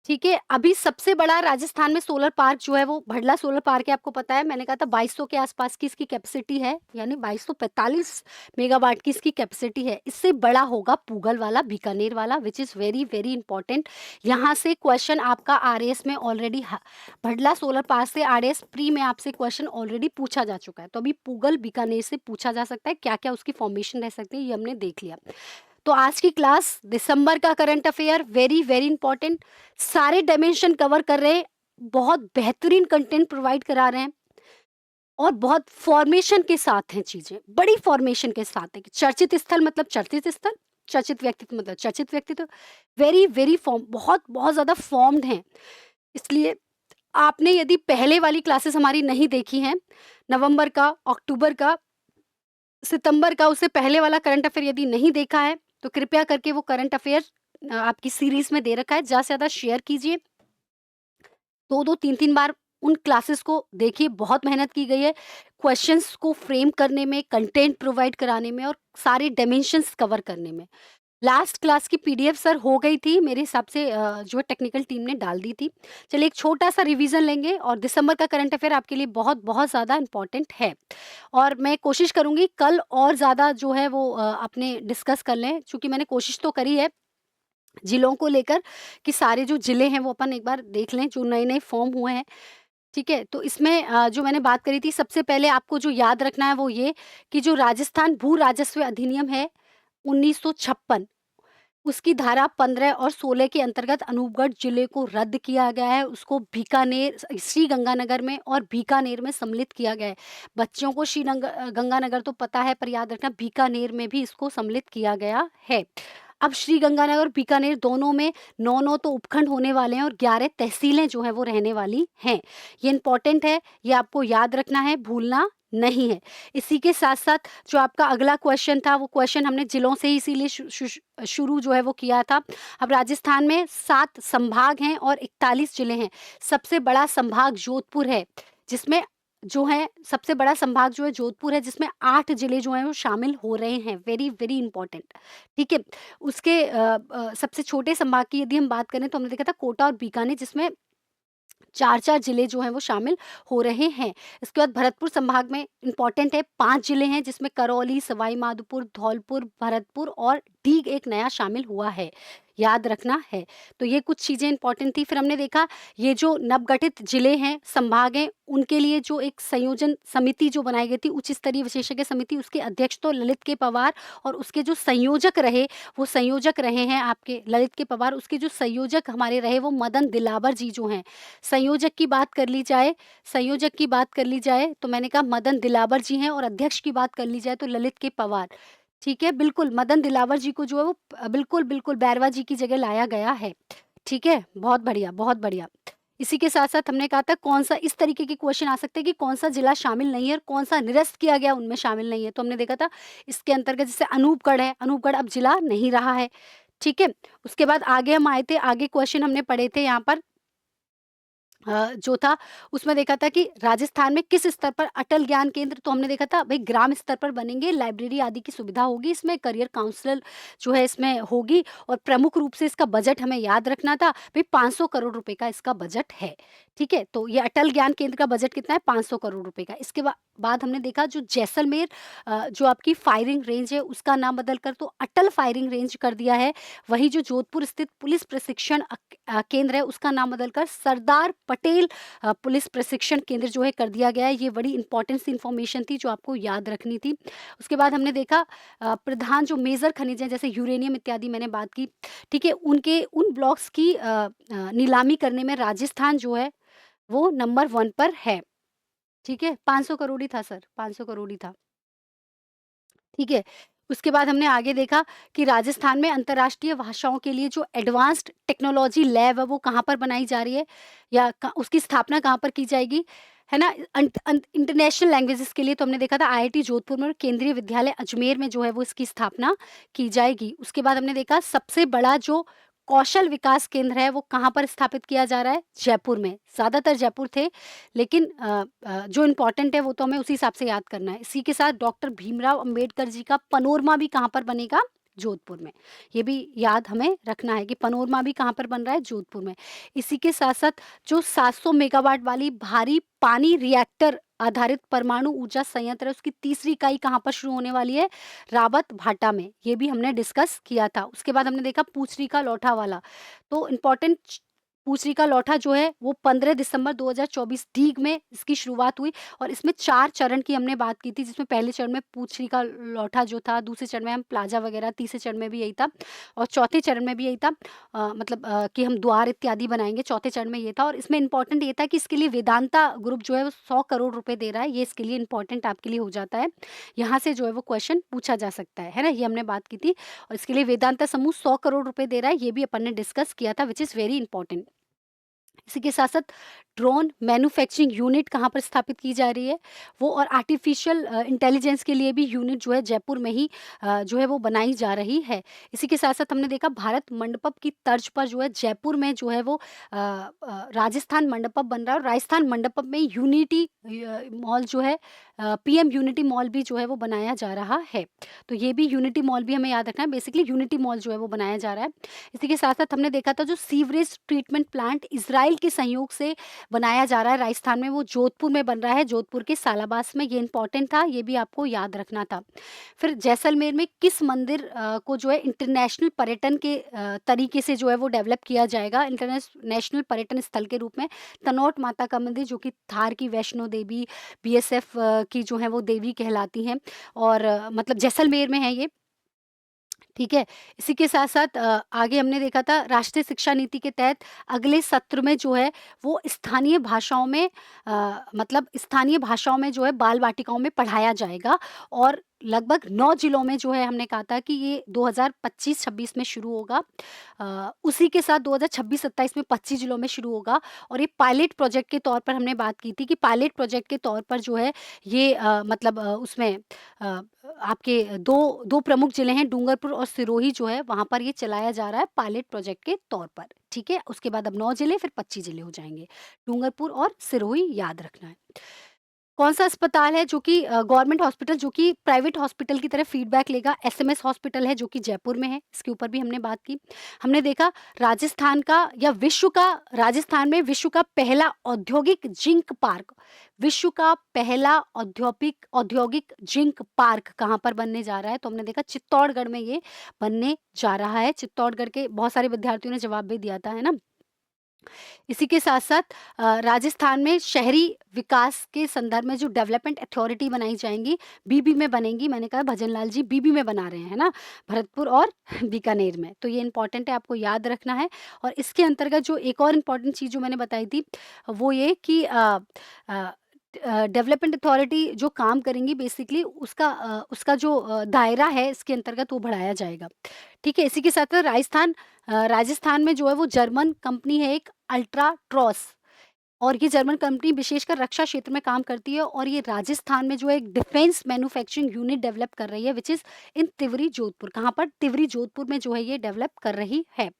ठीक है, अभी सबसे बड़ा राजस्थान में सोलर पार्क जो है वो भड़ला सोलर पार्क है, आपको पता है, मैंने कहा था 2200 के आसपास की इसकी कैपेसिटी है, यानी 2245 मेगावाट की इसकी कैपेसिटी है। इससे बड़ा होगा पूगल वाला, बीकानेर वाला, which is very very important. यहाँ से क्वेश्चन आपका आरएएस में ऑलरेडी, भड़ला सोलर पार्क से आरएएस प्री में आपसे क्वेश्चन ऑलरेडी पूछा जा चुका है। तो अभी पूगल बीकानेर से पूछा जा सकता है, क्या क्या उसकी फॉर्मेशन रह सकती है ये हमने देख लिया। तो आज की क्लास दिसंबर का current affair, very very important, सारे डायमेंशन कवर कर रहे हैं, बहुत बेहतरीन कंटेंट प्रोवाइड करा रहे हैं और बहुत फॉर्मेशन के साथ हैं, चीजें बड़ी फॉर्मेशन के साथ है। चर्चित स्थल मतलब चर्चित स्थल, चर्चित व्यक्तित्व मतलब चर्चित व्यक्तित्व, वेरी वेरी फॉर्म, बहुत बहुत ज्यादा फॉर्म्ड हैं। इसलिए आपने यदि पहले वाली क्लासेस हमारी नहीं देखी हैं, नवंबर का, अक्टूबर का, सितंबर का, उससे पहले वाला करंट अफेयर यदि नहीं देखा है तो कृपया करके वो करंट अफेयर आपकी सीरीज में दे रखा है, ज़्यादा से ज़्यादा शेयर कीजिए, 2-2 3-3 बार उन क्लासेस को देखिए। बहुत मेहनत की गई है क्वेश्चंस को फ्रेम करने में, कंटेंट प्रोवाइड कराने में और सारे डायमेंशंस कवर करने में। लास्ट क्लास की पीडीएफ सर हो गई थी मेरे हिसाब से, जो है टेक्निकल टीम ने डाल दी थी। चलिए एक छोटा सा रिवीजन लेंगे और दिसंबर का करंट अफेयर आपके लिए बहुत बहुत ज़्यादा इंपॉर्टेंट है और मैं कोशिश करूँगी कल और ज़्यादा जो है वो अपने डिस्कस कर लें, चूँकि मैंने कोशिश तो करी है जिलों को लेकर कि सारे जो ज़िले हैं वो अपन एक बार देख लें जो नए-नए फॉर्म हुए हैं। ठीक है? तो इसमें जो मैंने बात करी थी, सबसे पहले आपको जो याद रखना है वो ये कि जो राजस्थान भू राजस्व अधिनियम है 1956, उसकी धारा 15 और 16 के अंतर्गत अनूपगढ़ जिले को रद्द किया गया है। उसको बीकानेर, श्री गंगानगर में और बीकानेर में सम्मिलित किया गया है। बच्चों को गंगानगर तो पता है, पर याद रखना बीकानेर में भी इसको सम्मिलित किया गया है। अब श्री गंगानगर और बीकानेर दोनों में 9-9 तो उपखंड होने वाले हैं और 11 तहसीलें जो हैं वो रहने वाली हैं। ये इम्पोर्टेंट है, ये आपको याद रखना है, भूलना नहीं है। इसी के साथ-साथ जो आपका अगला क्वेश्चन था, वो क्वेश्चन हमने जिलों से ही इसीलिए शुरू जो है वो किया था। अब राजस्थान में 7 संभाग हैं और 41 जिले हैं। सबसे बड़ा संभाग जोधपुर है, जिसमें जो है सबसे बड़ा संभाग जो है जोधपुर है, जिसमें 8 जिले जो हैं वो शामिल हो रहे हैं। वेरी, वेरी इम्पोर्टेंट, ठीक है? उसके सबसे छोटे संभाग की यदि हम बात करें तो हमने देखा था कोटा और बीकानेर, जिसमें 4-4 जिले जो हैं वो शामिल हो रहे हैं। इसके बाद भरतपुर संभाग में इम्पोर्टेंट है, 5 जिले हैं जिसमें करौली, सवाई माधोपुर, धौलपुर, भरतपुर और डीग एक नया शामिल हुआ है, याद रखना है। तो ये कुछ चीज़ें इम्पोर्टेंट थी। फिर हमने देखा ये जो नवगठित जिले हैं, संभाग हैं, उनके लिए जो एक संयोजन समिति जो बनाई गई थी, उच्च स्तरीय विशेषज्ञ समिति, उसके अध्यक्ष तो ललित के पवार और उसके जो संयोजक रहे, वो संयोजक रहे हैं आपके ललित के पवार, उसके जो संयोजक हमारे रहे वो मदन दिलावर जी जो हैं। संयोजक की बात कर ली जाए संयोजक की बात कर ली जाए तो मैंने कहा मदन दिलावर जी हैं और अध्यक्ष की बात कर ली जाए तो ललित के पवार। ठीक है, बिल्कुल मदन दिलावर जी को जो है वो बिल्कुल, बिल्कुल बैरवा जी की जगह लाया गया है। ठीक है, बहुत बढ़िया, बहुत बढ़िया। इसी के साथ-साथ हमने कहा था कौन-सा इस तरीके के क्वेश्चन आ सकते हैं कि कौन-सा जिला शामिल नहीं है और कौन-सा निरस्त किया गया उनमें शामिल नहीं है। तो हमने देखा था इसके अंतर्गत जैसे अनूपगढ़ है, अनूपगढ़ अब जिला नहीं रहा है। ठीक है, उसके बाद आगे हम आए थे, आगे क्वेश्चन हमने पढ़े थे यहाँ पर जो था उसमें देखा था कि राजस्थान में किस स्तर पर अटल ज्ञान केंद्र, तो हमने देखा था भाई ग्राम स्तर पर बनेंगे, लाइब्रेरी आदि की सुविधा होगी, इसमें करियर काउंसलर जो है इसमें होगी और प्रमुख रूप से इसका बजट हमें याद रखना था भाई 500 करोड़ रुपए का इसका बजट है। ठीक है, तो ये अटल ज्ञान केंद्र का बजट कितना है, 500 करोड़ रुपए का। इसके बाद हमने देखा जो जैसलमेर जो आपकी फायरिंग रेंज है उसका नाम बदल कर तो अटल फायरिंग रेंज कर दिया है। वही जो जोधपुर स्थित पुलिस प्रशिक्षण केंद्र है उसका नाम बदलकर सरदार पटेल पुलिस प्रशिक्षण केंद्र जो है कर दिया गया है। ये बड़ी इंपॉर्टेंट सी इन्फॉर्मेशन थी जो आपको याद रखनी थी। उसके बाद हमने देखा प्रधान जो मेजर खनिज हैं जैसे यूरेनियम इत्यादि मैंने बात की, ठीक है, उनके उन ब्लॉक्स की नीलामी करने में राजस्थान जो है वो नंबर 1 पर है। ठीक है, 500 करोड़ ही था सर, 500 करोड़ ही था। ठीक है, उसके बाद हमने आगे देखा कि राजस्थान में अंतर्राष्ट्रीय भाषाओं के लिए जो एडवांस्ड टेक्नोलॉजी लैब है वो कहाँ पर बनाई जा रही है या उसकी स्थापना कहाँ पर की जाएगी, है ना? इंटरनेशनल लैंग्वेजेस के लिए तो हमने देखा था आईआईटी जोधपुर में और केंद्रीय विद्यालय अजमेर में जो है वो इसकी स्थापना की जाएगी। उसके बाद हमने देखा सबसे बड़ा जो कौशल विकास केंद्र है वो कहाँ पर स्थापित किया जा रहा है, जयपुर में। ज़्यादातर जयपुर थे, लेकिन जो इम्पोर्टेंट है वो तो हमें उसी हिसाब से याद करना है। इसी के साथ डॉक्टर भीमराव अंबेडकर जी का पनोरमा भी कहाँ पर बनेगा, जोधपुर में। ये भी याद हमें रखना है कि पनोरमा भी कहाँ पर बन रहा है, जोधपुर में। इसी के साथ साथ जो 700 मेगावाट वाली भारी पानी रिएक्टर आधारित परमाणु ऊर्जा संयंत्र है उसकी तीसरी इकाई कहाँ पर शुरू होने वाली है, रावत भाटा में। ये भी हमने डिस्कस किया था। उसके बाद हमने देखा पूछरी का लौठा वाला, तो इम्पोर्टेंट पूछरी का लौठा जो है वो 15 दिसंबर 2024 डीग में इसकी शुरुआत हुई और इसमें 4 चरण की हमने बात की थी, जिसमें पहले चरण में पूछरी का लौठा जो था, दूसरे चरण में हम प्लाजा वगैरह, तीसरे चरण में भी यही था और चौथे चरण में भी यही था। मतलब कि हम द्वार इत्यादि बनाएंगे, चौथे चरण में ये था और इसमें इंपॉर्टेंट ये था कि इसके लिए वेदांता ग्रुप जो है वो 100 करोड़ रुपए दे रहा है। ये इसके लिए इंपॉर्टेंट आपके लिए हो जाता है, यहाँ से जो है वो क्वेश्चन पूछा जा सकता है ना? ये हमने बात की थी और इसके लिए वेदांता समूह 100 करोड़ रुपए दे रहा है, ये भी अपन ने डिस्कस किया था, विच इज़ वेरी इंपॉर्टेंट। इसी के साथ-साथ ड्रोन मैन्युफैक्चरिंग यूनिट कहाँ पर स्थापित की जा रही है, वो और आर्टिफिशियल इंटेलिजेंस के लिए भी यूनिट जो है जयपुर में ही जो है वो बनाई जा रही है। इसी के साथ-साथ हमने देखा भारत मंडपम की तर्ज पर जो है जयपुर में जो है वो राजस्थान मंडपम बन रहा है और राजस्थान मंडपम में यूनिटी मॉल जो है पीएम यूनिटी मॉल भी जो है वो बनाया जा रहा है। तो ये भी यूनिटी मॉल भी हमें याद रखना है, बेसिकली यूनिटी मॉल जो है वो बनाया जा रहा है। इसी के साथ-साथ हमने देखा था जो सीवरेज ट्रीटमेंट प्लांट इज़राइल के सहयोग से बनाया जा रहा है राजस्थान में, वो जोधपुर में बन रहा है, जोधपुर के सालाबास में। ये इंपॉर्टेंट था, ये भी आपको याद रखना था। फिर जैसलमेर में किस मंदिर को जो है इंटरनेशनल पर्यटन के तरीके से जो है वो डेवलप किया जाएगा, इंटरनेशनल पर्यटन स्थल के रूप में? तनौट माता का मंदिर जो कि थार की वैष्णो देवी बीएसएफ की जो है वो देवी कहलाती हैं और मतलब जैसलमेर में है ये। ठीक है, इसी के साथ-साथ आगे हमने देखा था राष्ट्रीय शिक्षा नीति के तहत अगले सत्र में जो है वो स्थानीय भाषाओं में मतलब स्थानीय भाषाओं में जो है बाल वाटिकाओं में पढ़ाया जाएगा और लगभग 9 जिलों में जो है हमने कहा था कि ये 2025-26 में शुरू होगा। उसी के साथ 2026-27 में 25 जिलों में शुरू होगा और ये पायलट प्रोजेक्ट के तौर पर हमने बात की थी कि पायलट प्रोजेक्ट के तौर पर जो है ये मतलब उसमें आपके 2 प्रमुख जिले हैं डूंगरपुर और सिरोही जो है वहाँ पर ये चलाया जा रहा है पायलट प्रोजेक्ट के तौर पर, ठीक है? उसके बाद अब 9 जिले फिर 25 जिले हो जाएँगे। डूंगरपुर और सिरोही याद रखना है। कौन-सा अस्पताल है जो कि गवर्नमेंट हॉस्पिटल जो कि प्राइवेट हॉस्पिटल की तरह फीडबैक लेगा, एसएमएस हॉस्पिटल है जो कि जयपुर में है, इसके ऊपर भी हमने बात की। हमने देखा राजस्थान का या विश्व का राजस्थान में विश्व का पहला औद्योगिक जिंक पार्क, विश्व का पहला औद्योगिक औद्योगिक जिंक पार्क कहाँ पर बनने जा रहा है? तो हमने देखा चित्तौड़गढ़ में ये बनने जा रहा है। चित्तौड़गढ़ के बहुत सारे विद्यार्थियों ने जवाब भी दिया था, है ना? इसी के साथ-साथ राजस्थान में शहरी विकास के संदर्भ में जो डेवलपमेंट अथॉरिटी बनाई जाएँगी, बीबी में बनेंगी। मैंने कहा भजन लाल जी बीबी में बना रहे हैं, है ना? भरतपुर और बीकानेर में। तो ये इम्पोर्टेंट है, आपको याद रखना है और इसके अंतर्गत जो एक और इम्पोर्टेंट चीज़ जो मैंने बताई थी, वो ये कि अ डेवलपमेंट अथॉरिटी जो काम करेंगी बेसिकली उसका जो दायरा है इसके अंतर्गत वो बढ़ाया जाएगा। ठीक है? इसी के साथ-साथ राजस्थान में जो है वो जर्मन कंपनी है एक अल्ट्राट्रॉस और ये जर्मन कंपनी विशेषकर रक्षा क्षेत्र में काम करती है और ये राजस्थान में जो है एक डिफेंस मैन्युफैक्चरिंग यूनिट डेवलप कर रही है which is in Tiwari Jodhpur. कहाँ पर? तिवरी जोधपुर में जो है ये डेवलप कर रही है।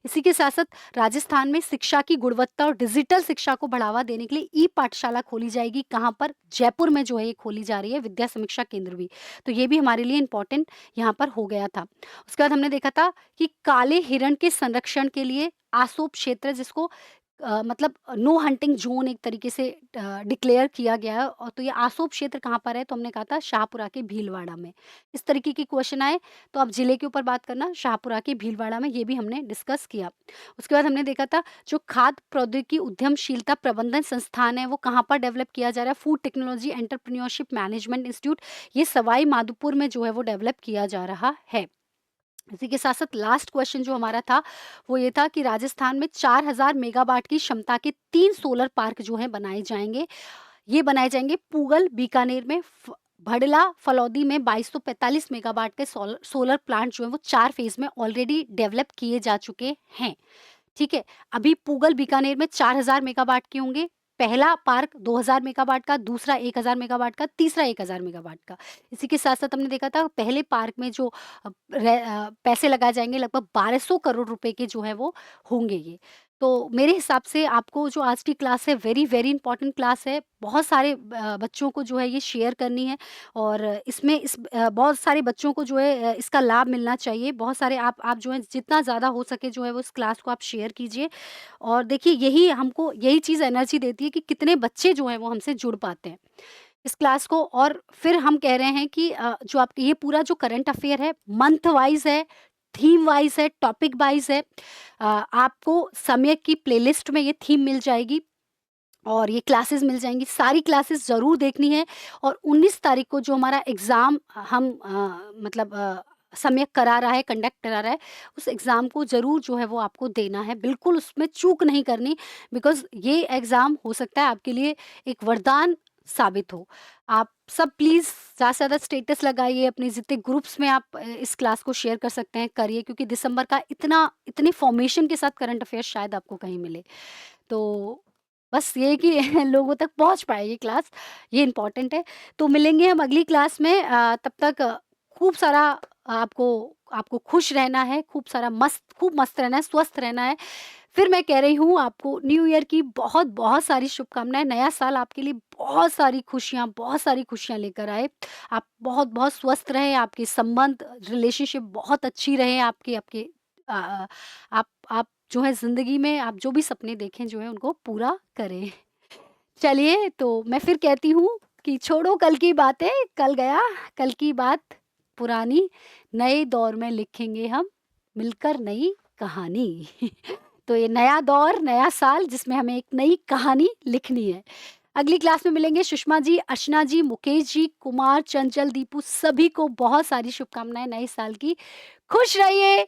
इसी के साथ-साथ राजस्थान में शिक्षा की गुणवत्ता और डिजिटल शिक्षा को बढ़ावा देने के लिए ई-पाठशाला खोली जाएगी। कहाँ पर? जयपुर में जो है ये खोली जा रही है, विद्या समीक्षा केंद्र भी। तो ये भी हमारे लिए इम्पोर्टेंट यहाँ पर हो गया था। उसके बाद हमने देखा था कि काले हिरण के संरक्षण के लिए आसोप क्षेत्र जिसको मतलब नो हंटिंग ज़ोन एक तरीके से डिक्लेयर किया गया है और तो ये आसोप क्षेत्र कहाँ पर है? तो हमने कहा था शाहपुरा के भीलवाड़ा में। इस तरीके के क्वेश्चन आए तो आप ज़िले के ऊपर बात करना, शाहपुरा के भीलवाड़ा में, ये भी हमने डिस्कस किया। उसके बाद हमने देखा था जो खाद्य प्रौद्योगिकी उद्यमशीलता प्रबंधन संस्थान है वो कहाँ पर डेवलप किया जा रहा है? Food technology entrepreneurship management institute, ये सवाई माधोपुर में जो है वो डेवलप किया जा रहा है। इसी के साथ-साथ लास्ट क्वेश्चन जो हमारा था, वो ये था कि राजस्थान में 4000 मेगावाट की क्षमता के 3 सोलर पार्क जो हैं बनाए जाएँगे। ये बनाए जाएँगे पूगल, बीकानेर में, भड़ला, फलौदी में 2245 मेगावाट के सोलर प्लांट जो हैं वो 4 फेज़ में ऑलरेडी डेवलप किए जा चुके हैं। ठीक है? अभी पूगल, बीकानेर में 4000 मेगावाट के होंगे। पहला पार्क 2000 मेगावाट का, दूसरा 1000 मेगावाट का, तीसरा 1000 मेगावाट का। इसी के साथ-साथ हमने देखा था पहले पार्क में जो पैसे लगाए जाएँगे लगभग 1200 करोड़ रुपए के जो है वो होंगे ये। तो मेरे हिसाब से आपको जो आज की क्लास है वेरी, वेरी इंपॉर्टेंट क्लास है। बहुत सारे बच्चों को जो है ये शेयर करनी है और इसमें बहुत सारे बच्चों को जो है इसका लाभ मिलना चाहिए। बहुत सारे आप जो है जितना ज़्यादा हो सके जो है वो इस क्लास को आप शेयर कीजिए और देखिए यही चीज़ एनर्जी देती है कि कितने बच्चे जो हैं वो हमसे जुड़ पाते हैं इस क्लास को। और फिर हम कह रहे हैं कि जो आपके ये पूरा जो करंट अफेयर है मंथ वाइज़ है, थीम वाइज़ है, टॉपिक वाइज़ है। आपको समय की प्लेलिस्ट में ये थीम मिल जाएगी और ये क्लासेस मिल जाएँगी। सारी क्लासेस ज़रूर देखनी है और 19 तारीख को जो हमारा एग्ज़ाम हम मतलब सम्यक करा रहा है, कंडक्ट करा रहा है, उस एग्ज़ाम को ज़रूर जो है वो आपको देना है। बिल्कुल उसमें चूक नहीं करनी बिकॉज़ ये एग्ज़ाम हो सकता है आपके लिए एक वरदान साबित हो। आप सब प्लीज़ ज़्यादा से ज़्यादा स्टेटस लगाइए, अपने जितने ग्रुप्स में आप इस क्लास को शेयर कर सकते हैं, करिए क्योंकि दिसंबर का इतने फॉर्मेशन के साथ करंट अफ़ेयर्स शायद आपको कहीं मिले। तो बस ये है कि लोगों तक पहुँच पाए ये क्लास, ये इम्पोर्टेंट है। तो मिलेंगे हम अगली क्लास में तब तक खूब सारा आपको आपको खुश रहना है, खूब मस्त रहना है, स्वस्थ रहना है। फिर मैं कह रही हूँ आपको न्यू ईयर की बहुत-बहुत सारी शुभकामनाएँ। नया साल आपके लिए बहुत सारी खुशियाँ लेकर आए। आप बहुत-बहुत स्वस्थ रहें, आपके संबंध, रिलेशनशिप बहुत अच्छी रहे आपके आपके अ अ, आप जो है ज़िंदगी में आप जो भी सपने देखें जो है उनको पूरा करें। चलिए तो मैं फिर कहती हूँ कि छोड़ो कल की बातें, कल गया, कल की बात पुरानी, नए दौर में लिखेंगे हम मिलकर नई कहानी। तो ये नया दौर, नया साल जिसमें हमें एक नई कहानी लिखनी है। अगली क्लास में मिलेंगे सुषमा जी, अर्चना जी, मुकेश जी, कुमार, चंचल, दीपू सभी को बहुत सारी शुभकामनाएँ नए साल की। खुश रहिए,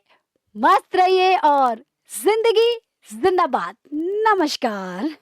मस्त रहिए और ज़िंदगी ज़िंदाबाद। नमस्कार।